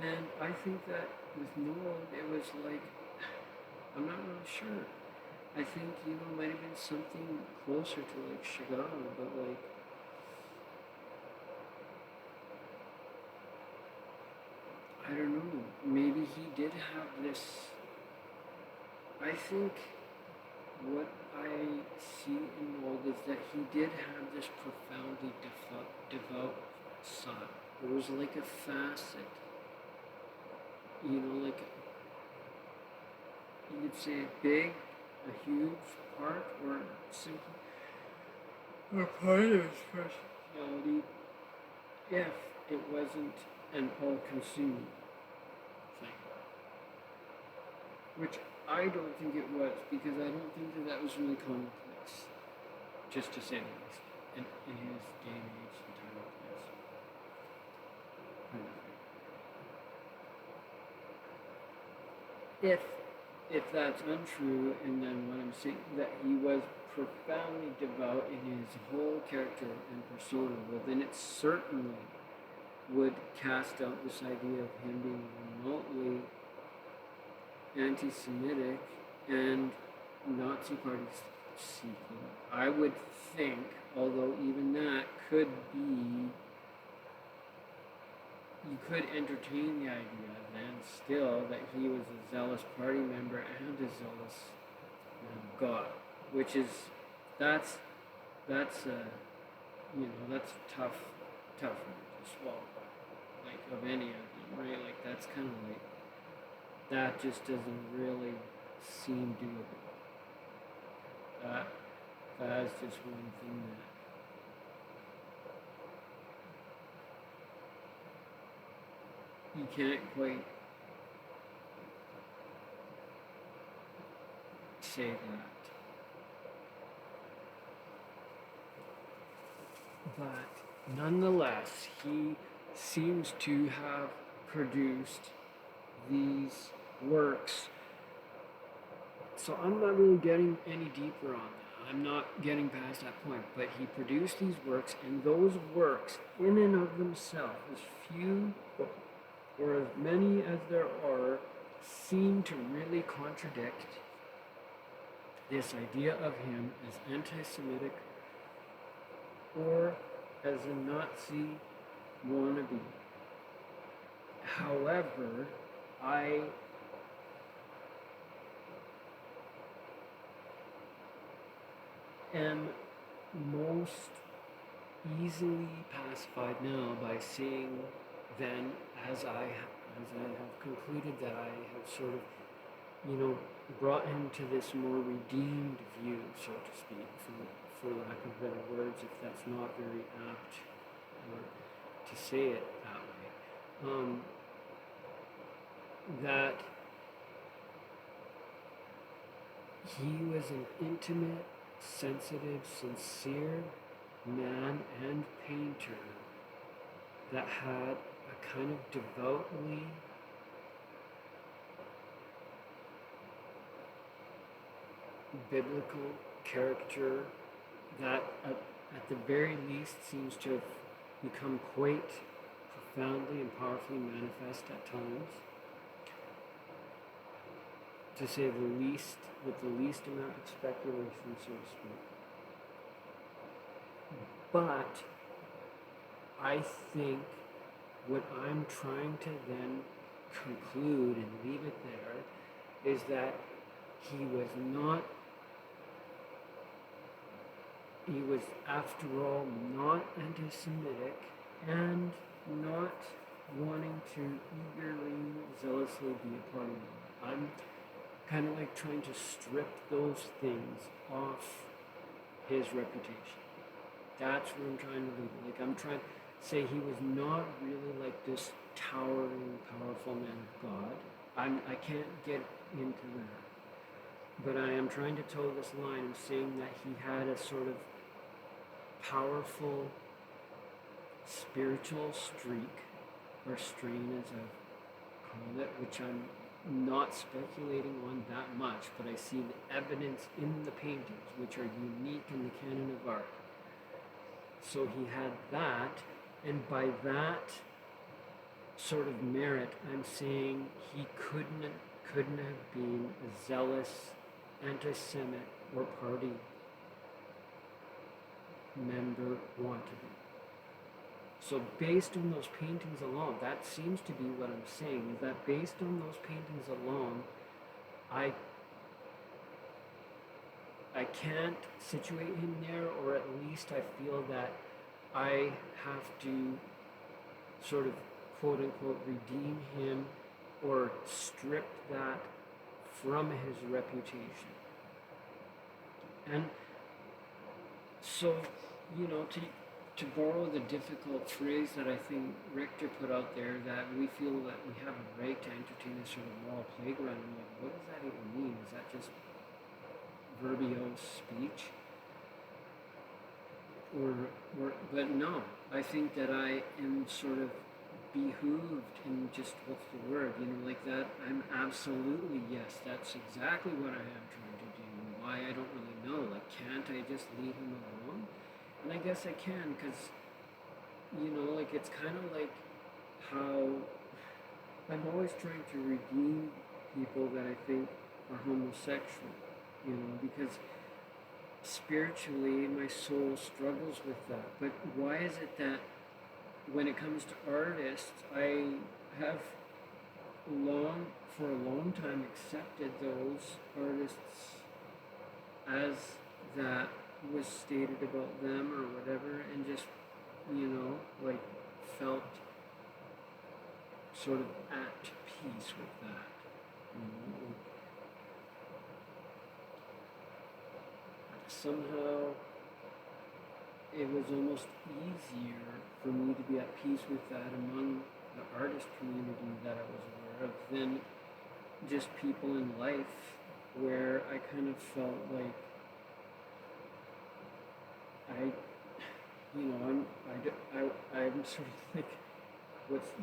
And I think that with Noel, it was like, I'm not really sure. I think, you know, it might have been something closer to like Chagall, but like, I don't know, maybe he did have this, I think what I see in Mold is that he did have this profoundly devout side. It was like a facet, you know, like you could say a huge part, or simply a part of his personality if it wasn't an all-consuming thing. Which I don't think it was, because I don't think that was really commonplace, just to say the least, in his day and age and time and place. If that's untrue, and then what I'm saying, that he was profoundly devout in his whole character and persona, well then it certainly would cast out this idea of him being remotely anti-Semitic and Nazi party seeking. I would think, although even that could be, you could entertain the idea then still that he was a zealous party member and a zealous man of God, which is, that's you know, that's tough to swallow, like of any of them, right? Like that's kind of like, that just doesn't really seem doable. That is just one thing that you can't quite say that. But nonetheless, he seems to have produced these works. So I'm not really getting any deeper on that. I'm not getting past that point. But he produced these works, and those works, in and of themselves, as few or as many as there are, seem to really contradict this idea of him as anti-Semitic or as a Nazi wannabe. However, I am most easily pacified now by seeing then, as I have concluded that I have sort of, you know, brought him to this more redeemed view, so to speak, for lack of better words, if that's not very apt to say it that way. That he was an intimate, sensitive, sincere man and painter that had a kind of devoutly biblical character that at the very least seems to have become quite profoundly and powerfully manifest at times, to say the least, with the least amount of speculation, so to speak. But I think what I'm trying to then conclude and leave it there is that he was after all not anti-Semitic and not wanting to eagerly, zealously be a part of it. I'm kind of like trying to strip those things off his reputation. That's what I'm trying to leave. Like I'm trying to say he was not really like this towering, powerful man of God. I can't get into that. But I am trying to toe this line of saying that he had a sort of powerful spiritual streak, or strain as I've called it, which I'm not speculating on that much, but I see the evidence in the paintings, which are unique in the canon of art. So he had that, and by that sort of merit, I'm saying he couldn't have been a zealous anti-Semitic or party member want to be. So based on those paintings alone, that seems to be what I'm saying, is that based on those paintings alone, I can't situate him there, or at least I feel that I have to sort of quote unquote redeem him or strip that from his reputation. And so, you know, to borrow the difficult phrase that I think Richter put out there, that we feel that we have a right to entertain a sort of moral playground, I'm like, what does that even mean? Is that just verbose speech? But no, I think that I am sort of behooved in just, what's the word, you know, like that. I'm absolutely, yes, that's exactly what I am trying to do. Why, I don't really know. Like, can't I just leave him alone? And I guess I can, because, you know, like, it's kind of like how I'm always trying to redeem people that I think are homosexual, you know, because spiritually my soul struggles with that. But why is it that when it comes to artists, I have for a long time accepted those artists as that was stated about them or whatever, and just, you know, like, felt sort of at peace with that, you know? Somehow it was almost easier for me to be at peace with that among the artist community that I was aware of than just people in life, where I kind of felt like I'm sort of like,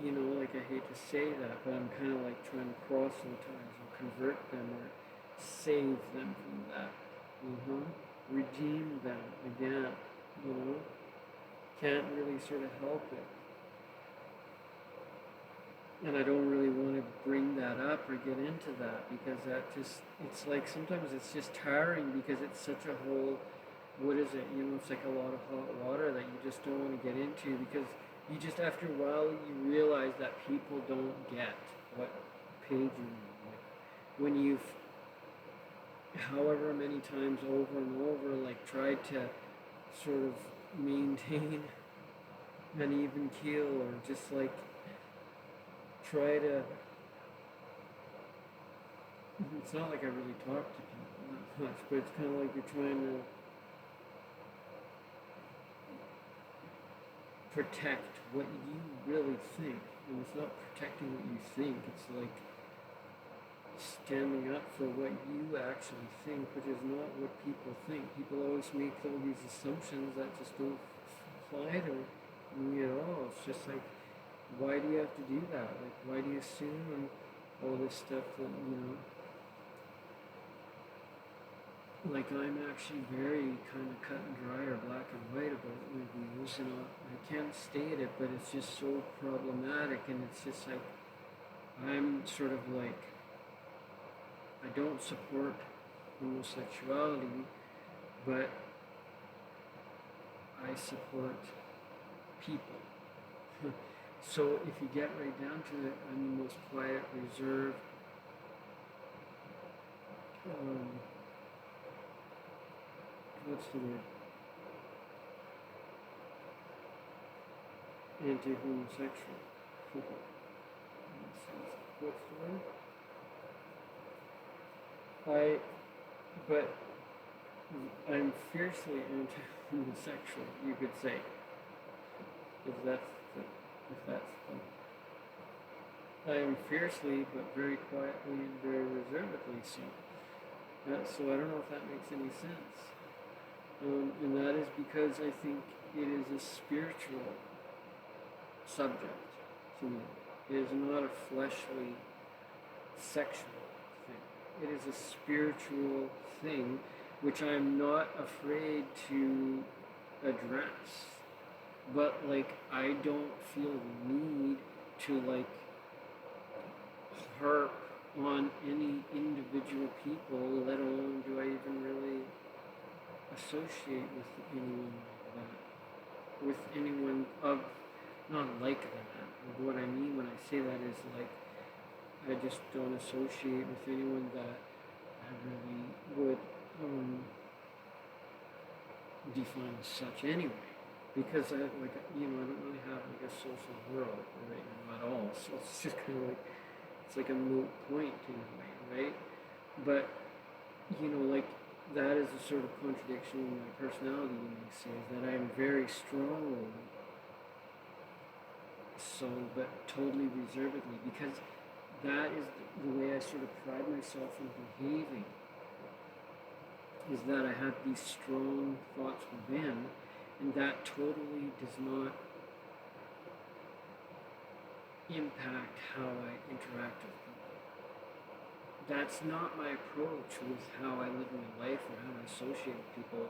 you know, like, I hate to say that, but I'm kind of like trying to proselytize or convert them or save them from that, redeem them again, you know, can't really sort of help it. And I don't really want to bring that up or get into that, because that just, it's like, sometimes it's just tiring, because it's such a whole, what is it, you know, it's like a lot of hot water that you just don't want to get into, because you just, after a while, you realize that people don't get what page you're on. Like, when you've, however many times over and over, like, tried to sort of maintain an even keel, or just like try to, it's not like I really talk to people that much, but it's kind of like you're trying to protect what you really think. And it's not protecting what you think, it's like standing up for what you actually think, which is not what people think. People always make all these assumptions that just don't apply to me at all. It's just like, why do you have to do that? Like, why do you assume all this stuff that, you know, like, I'm actually very kind of cut and dry or black and white about my views, and I can't state it, but it's just so problematic, and it's just like, I'm sort of like, I don't support homosexuality, but I support people. So if you get right down to it, I'm the most quiet, reserved, what's the word? Anti-homosexual. What's the word? But I'm fiercely anti-homosexual, you could say. If that's I am fiercely, but very quietly and very reservedly so. So I don't know if that makes any sense. And that is because I think it is a spiritual subject to me. It is not a fleshly, sexual thing. It is a spiritual thing which I'm not afraid to address. But, like, I don't feel the need to, like, harp on any individual people, let alone do associate with anyone like that, with anyone of not like that. What I mean when I say that is like I just don't associate with anyone that I really would define as such anyway. Because I don't really have like a social world right now at all. So it's just kind of like it's like a moot point in a way, right? But like that is a sort of contradiction in my personality, you may say, is that I am very strongly so, but totally reservedly, because that is the way I sort of pride myself in behaving, is that I have these strong thoughts within, and that totally does not impact how I interact with people. That's not my approach with how I live my life or how I associate with people.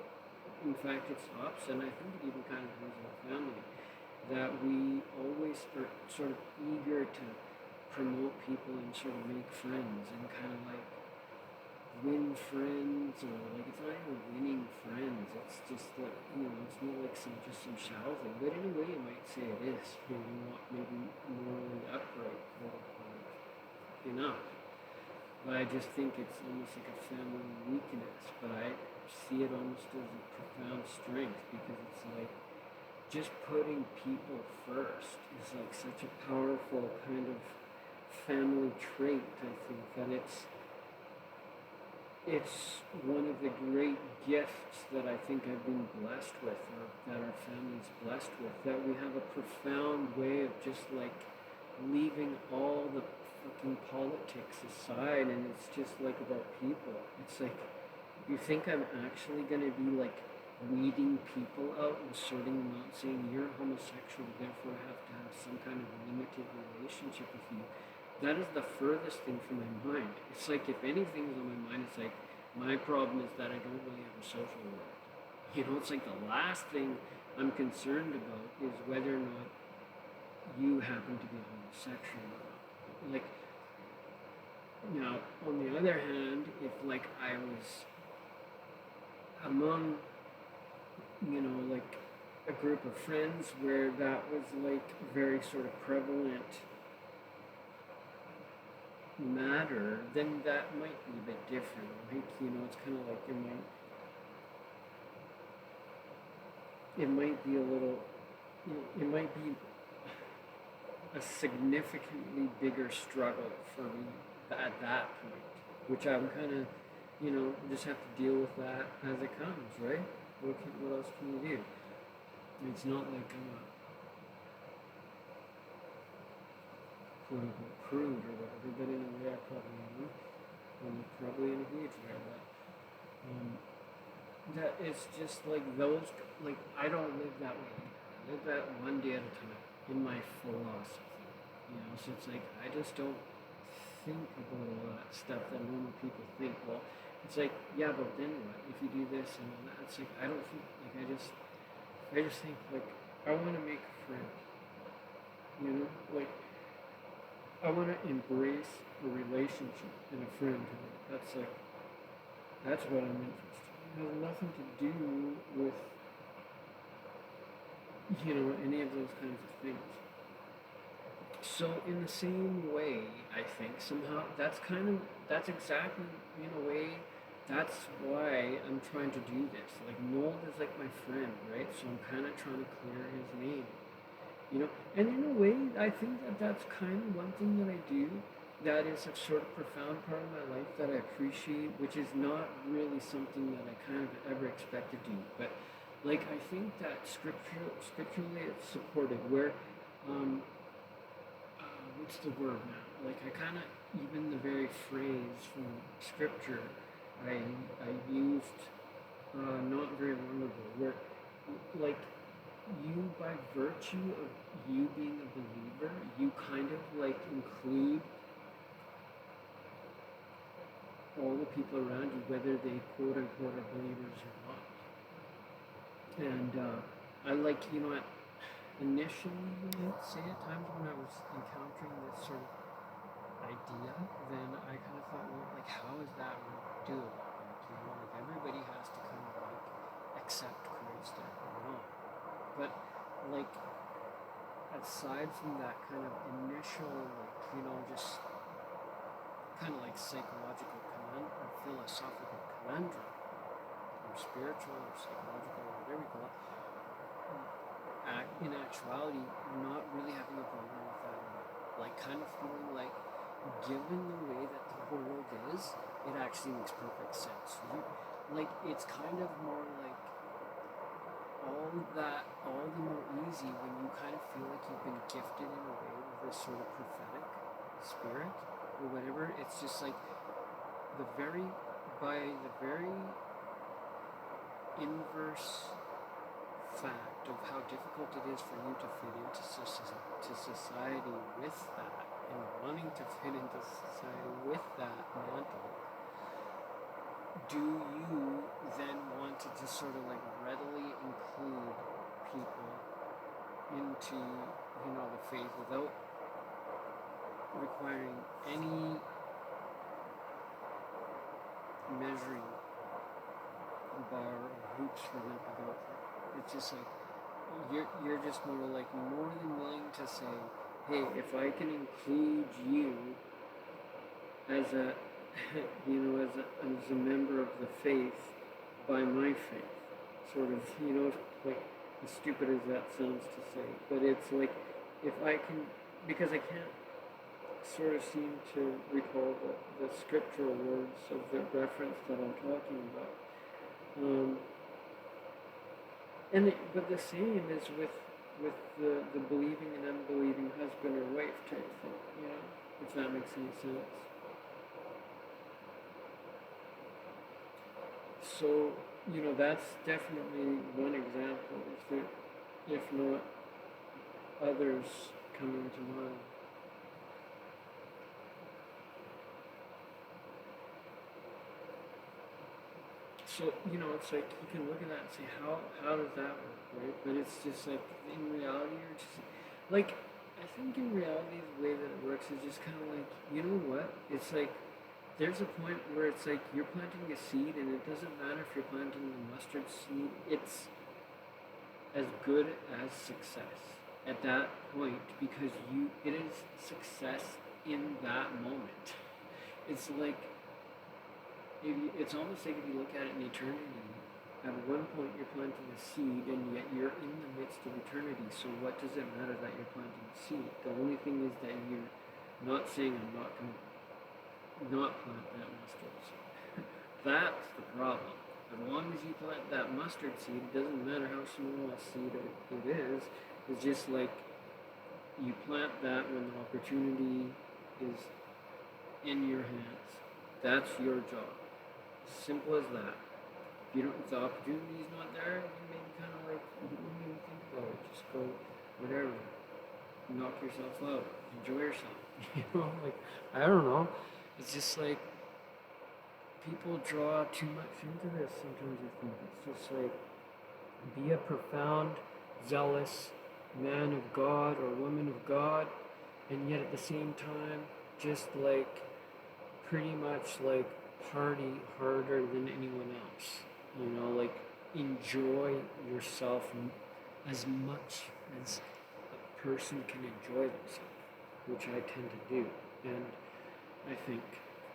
In fact, it's the opposite, and I think it even kind of runs in our family, that we always are sort of eager to promote people and sort of make friends and kind of like win friends, or like it's not even winning friends, it's just like, it's not like just some shallow thing, but in a way you might say it is, maybe morally upright, enough. But I just think it's almost like a family weakness, but I see it almost as a profound strength, because it's like just putting people first is like such a powerful kind of family trait, I think, that it's one of the great gifts that I think I've been blessed with, or that our family's blessed with, that we have a profound way of just like leaving all the fucking politics aside, and it's just like about people. It's like, you think I'm actually gonna be like weeding people out and sorting them out, saying you're homosexual, therefore I have to have some kind of limited relationship with you? That is the furthest thing from my mind. It's like, if anything's on my mind, it's like, my problem is that I don't really have a social world. It's like the last thing I'm concerned about is whether or not you happen to be homosexual or not. Like, now, on the other hand, if like I was among, like a group of friends where that was like very sort of prevalent matter, then that might be a bit different. Like, it's kind of like it might be a little, it might be a significantly bigger struggle for me at that point, which I'm kind of, just have to deal with that as it comes, right? What else can you do? It's not like I'm a quote-unquote prude or whatever, but in a way I probably am. I'm probably in a huge way, that it's just like those, like, I don't live that way. I live that one day at a time in my philosophy, so it's like, I just don't think about all that stuff that normal people think. Well, it's like, yeah, but then what? If you do this and all that, it's like, I don't think, like, I just think, like, I want to make a friend, like, I want to embrace a relationship and a friend. That's what I'm interested in. It has nothing to do with, any of those kinds of things. So in the same way, I think somehow that's exactly, in a way, that's why I'm trying to do this. Like, Noel is like my friend, right? So I'm kind of trying to clear his name. And in a way, I think that's kind of one thing that I do that is a sort of profound part of my life that I appreciate, which is not really something that I kind of ever expect to do. But, like, I think that scripturally it's supported, where, what's the word now? Like, I kind of, even the very phrase from scripture I used not very long ago, where, like, you, by virtue of you being a believer, you kind of like include all the people around you, whether they quote unquote are believers or not. And I like, initially, let's say at times when I was encountering this sort of idea, then I kind of thought, well, like, how is that doable? Like, everybody has to kind of like like, aside from that kind of initial, like, just kind of like psychological or philosophical conundrum, or spiritual or psychological or whatever you call it, in actuality, not really having a problem with that at all. Like, kind of feeling like, given the way that the world is, it actually makes perfect sense. It's kind of more like all the more easy when you kind of feel like you've been gifted in a way with this sort of prophetic spirit or whatever. It's just like by the very inverse fact of how difficult it is for you to fit into society with that, and wanting to fit into society with that mantle, do you then want to just sort of like readily include people into, the faith without requiring any measuring bar or hoops for them to go through? It's just like you're just more than willing to say, hey, if I can include you as a as a member of the faith by my faith, sort of, like, as stupid as that sounds to say, but it's like, if I can, because I can't sort of seem to recall the scriptural words of the reference that I'm talking about. But the same is with the believing and unbelieving husband or wife type thing, if that makes any sense. So, that's definitely one example, if not others coming to mind. So, it's like, you can look at that and say, how does that work, right? But it's just like, in reality, or just, like, I think in reality, the way that it works is just kind of like, you know what? It's like, there's a point where it's like, you're planting a seed, and it doesn't matter if you're planting the mustard seed, it's as good as success at that point, because it is success in that moment. It's like, it's almost like, if you look at it in eternity, at one point you're planting a seed, and yet you're in the midst of eternity. So what does it matter that you're planting a seed? The only thing is that you're not saying, I'm not going to not plant that mustard seed. That's the problem. As long as you plant that mustard seed, it doesn't matter how small a seed it is. It's just like, you plant that when the opportunity is in your hands. That's your job. Simple as that. If the opportunity is not there, you maybe kind of like, you don't even think about it. Just go, whatever. Knock yourself out. Enjoy yourself. I don't know. It's just like, people draw too much into this sometimes, I think. It's just like, be a profound, zealous man of God or woman of God, and yet at the same time, just like, pretty much like, party harder than anyone else. Like, enjoy yourself as much as a person can enjoy themselves, which I tend to do. And I think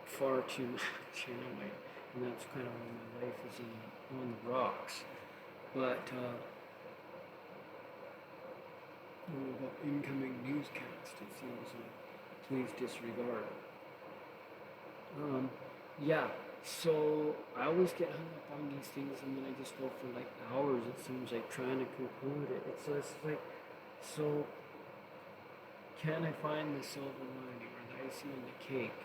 far too much anyway. And that's kind of why my life is on the rocks. But, about incoming newscast, it seems like, please disregard. Yeah, so I always get hung up on these things, and then I just go for like hours, it seems like, trying to conclude it. It's just like, so can I find the silver lining or the icing on the cake?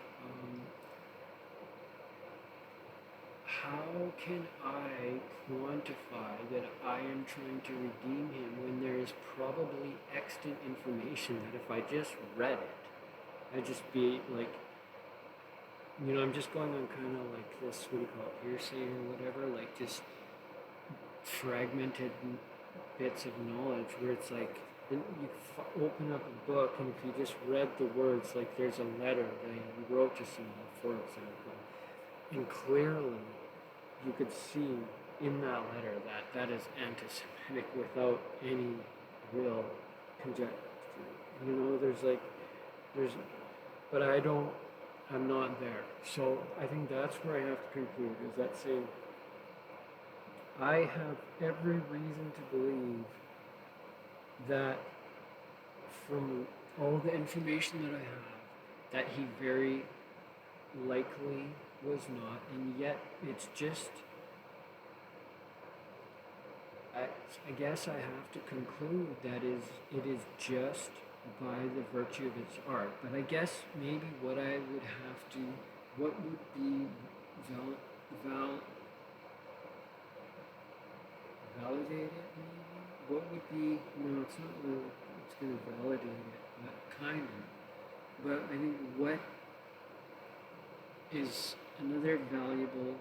How can I quantify that I am trying to redeem him when there is probably extant information that if I just read it, I'd just be like, I'm just going on kind of like this, what do you call it, hearsay or whatever, like just fragmented bits of knowledge where it's like, you open up a book, and if you just read the words, like there's a letter that you wrote to someone, for example, and clearly you could see in that letter that is anti-Semitic without any real conjecture. There's, but I'm not there. So I think that's where I have to conclude, is that saying, I have every reason to believe that from all the information that I have, that he very likely was not, and yet it's just, I guess I have to conclude that it is just by the virtue of its art. But I guess maybe what would be validate it, maybe? What would be, no, it's not really, it's going to validate it, but kind of. But I think what is another valuable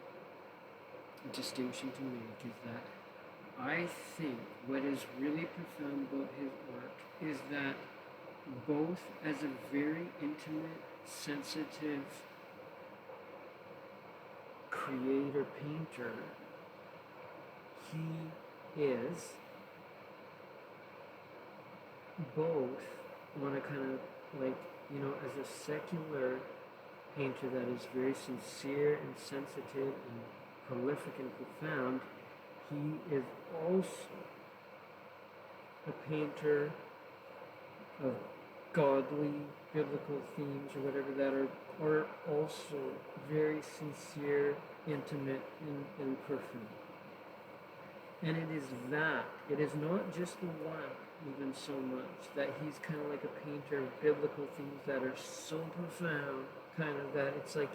distinction to make is that I think what is really profound about his work is that both as a very intimate, sensitive creator, painter, he is both on a kind of like, as a secular painter that is very sincere and sensitive and prolific and profound, he is also a painter of godly biblical themes or whatever that are also very sincere, intimate, and profound. And it is not just the one, even so much, that he's kind of like a painter of biblical things that are so profound, kind of that it's like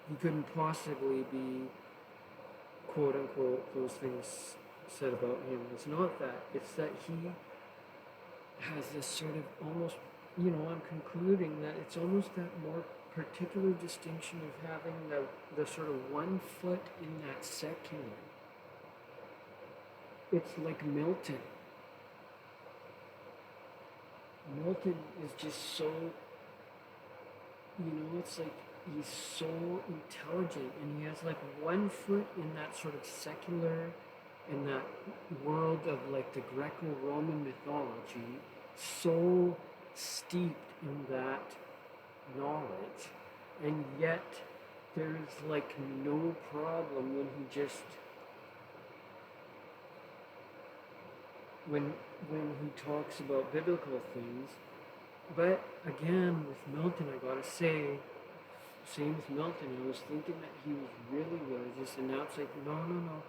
he couldn't possibly be, quote unquote, those things said about him. It's not that. It's that he has this sort of almost, I'm concluding that it's almost that more particular distinction of having the sort of one foot in that secular. It's like Milton. Milton is just so, it's like he's so intelligent, and he has like one foot in that sort of secular, in that world of like the Greco-Roman mythology, so steeped in that knowledge, and yet there's like no problem when he just, when he talks about biblical things. But again, with Milton, I gotta say, same with Milton, I was thinking that he was really religious, and now it's like, no.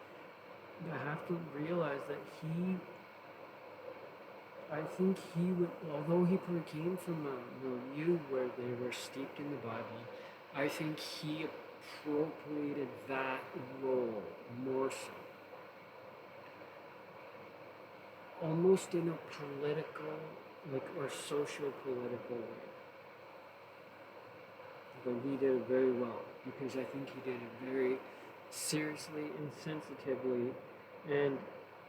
I have to realize that I think he would, although he probably came from a milieu where they were steeped in the Bible, I think he appropriated that role more so. Almost in a political, or socio-political way. But he did it very well, because I think he did it very seriously and sensitively, and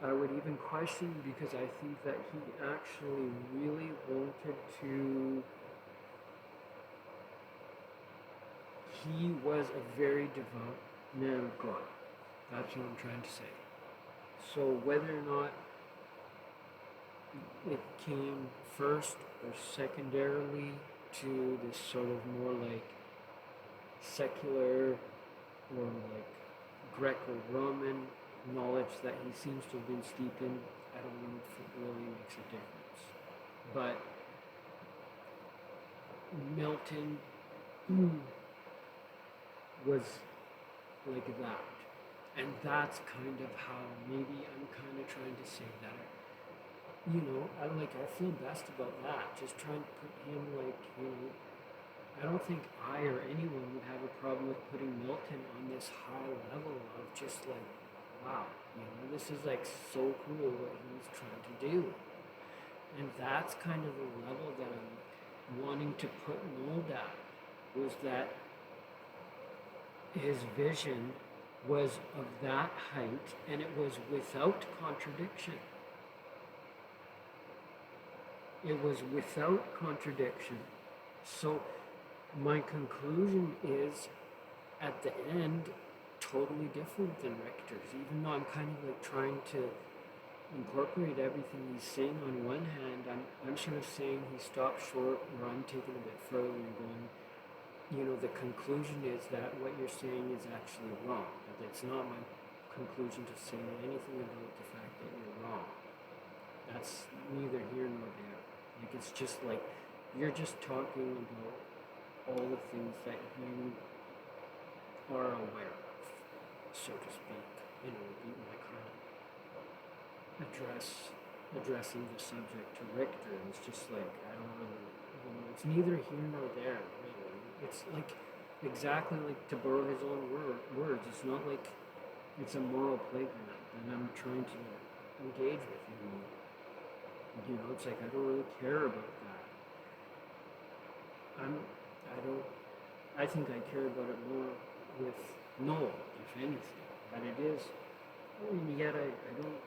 I would even question, because I think that he actually really wanted to, he was a very devout man of God. That's what I'm trying to say. So whether or not it came first or secondarily to this sort of more like secular or like Greco-Roman knowledge that he seems to have been steeped in, I don't know if it really makes a difference. But Milton was like that. And that's kind of how maybe I'm kind of trying to say that. I feel best about that. Just trying to put him I don't think I or anyone would have a problem with putting Milton on this high level of just like, wow, this is like so cool what he's trying to do. And that's kind of the level that I'm wanting to put Nold at, was that his vision was of that height, and it was without contradiction. It was without contradiction. So my conclusion is, at the end, totally different than Richter's, even though I'm kind of like trying to incorporate everything he's saying. On one hand, I'm sort of saying he stopped short, or I'm taking a bit further and going, the conclusion is that what you're saying is actually wrong. It's not my conclusion to say anything about the fact that you're wrong. That's neither here nor there. Like, it's just like, you're just talking about all the things that you are aware of, so to speak. Like addressing the subject to Richter. It's just like, I don't really, it's neither here nor there, really. It's like, exactly like, to borrow his own words, it's not like it's a moral playground and I'm trying to engage with him. It's like, I don't really care about that. I think I care about it more with Noel, if anything. But it is, and yet I don't,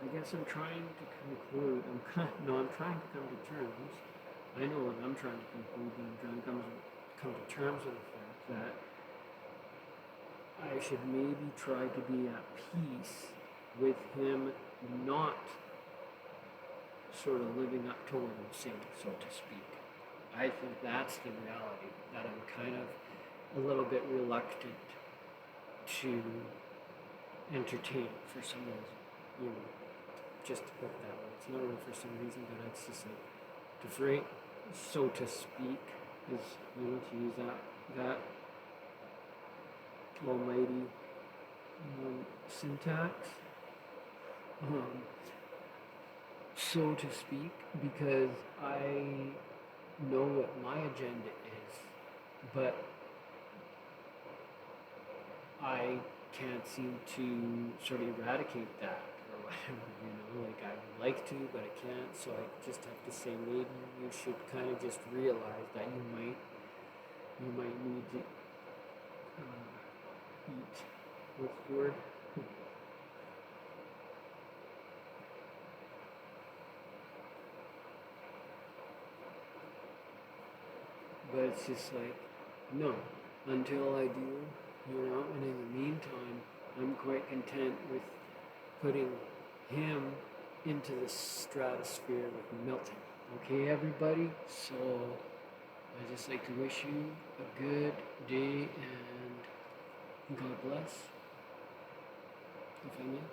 I guess I'm trying to conclude, I'm trying to come to terms. I know what I'm trying to conclude, and I'm trying to come to terms with the fact that I should maybe try to be at peace with him not sort of living up to what I'm saying, so to speak. I think that's the reality that I'm kind of a little bit reluctant to entertain for some reason. Just to put it that way. It's not really for some reason, but it's just like, to free, so to speak, is, to use that almighty syntax, so to speak, because I know what my agenda is, but I can't seem to sort of eradicate that or whatever, like I would like to, but I can't, so I just have to say, maybe you should kind of just realize that you might need to eat, what's the word? But it's just like, no, until I do, and in the meantime, I'm quite content with putting him into the stratosphere with Milton. Okay, everybody? So, I just like to wish you a good day and God bless, if I may.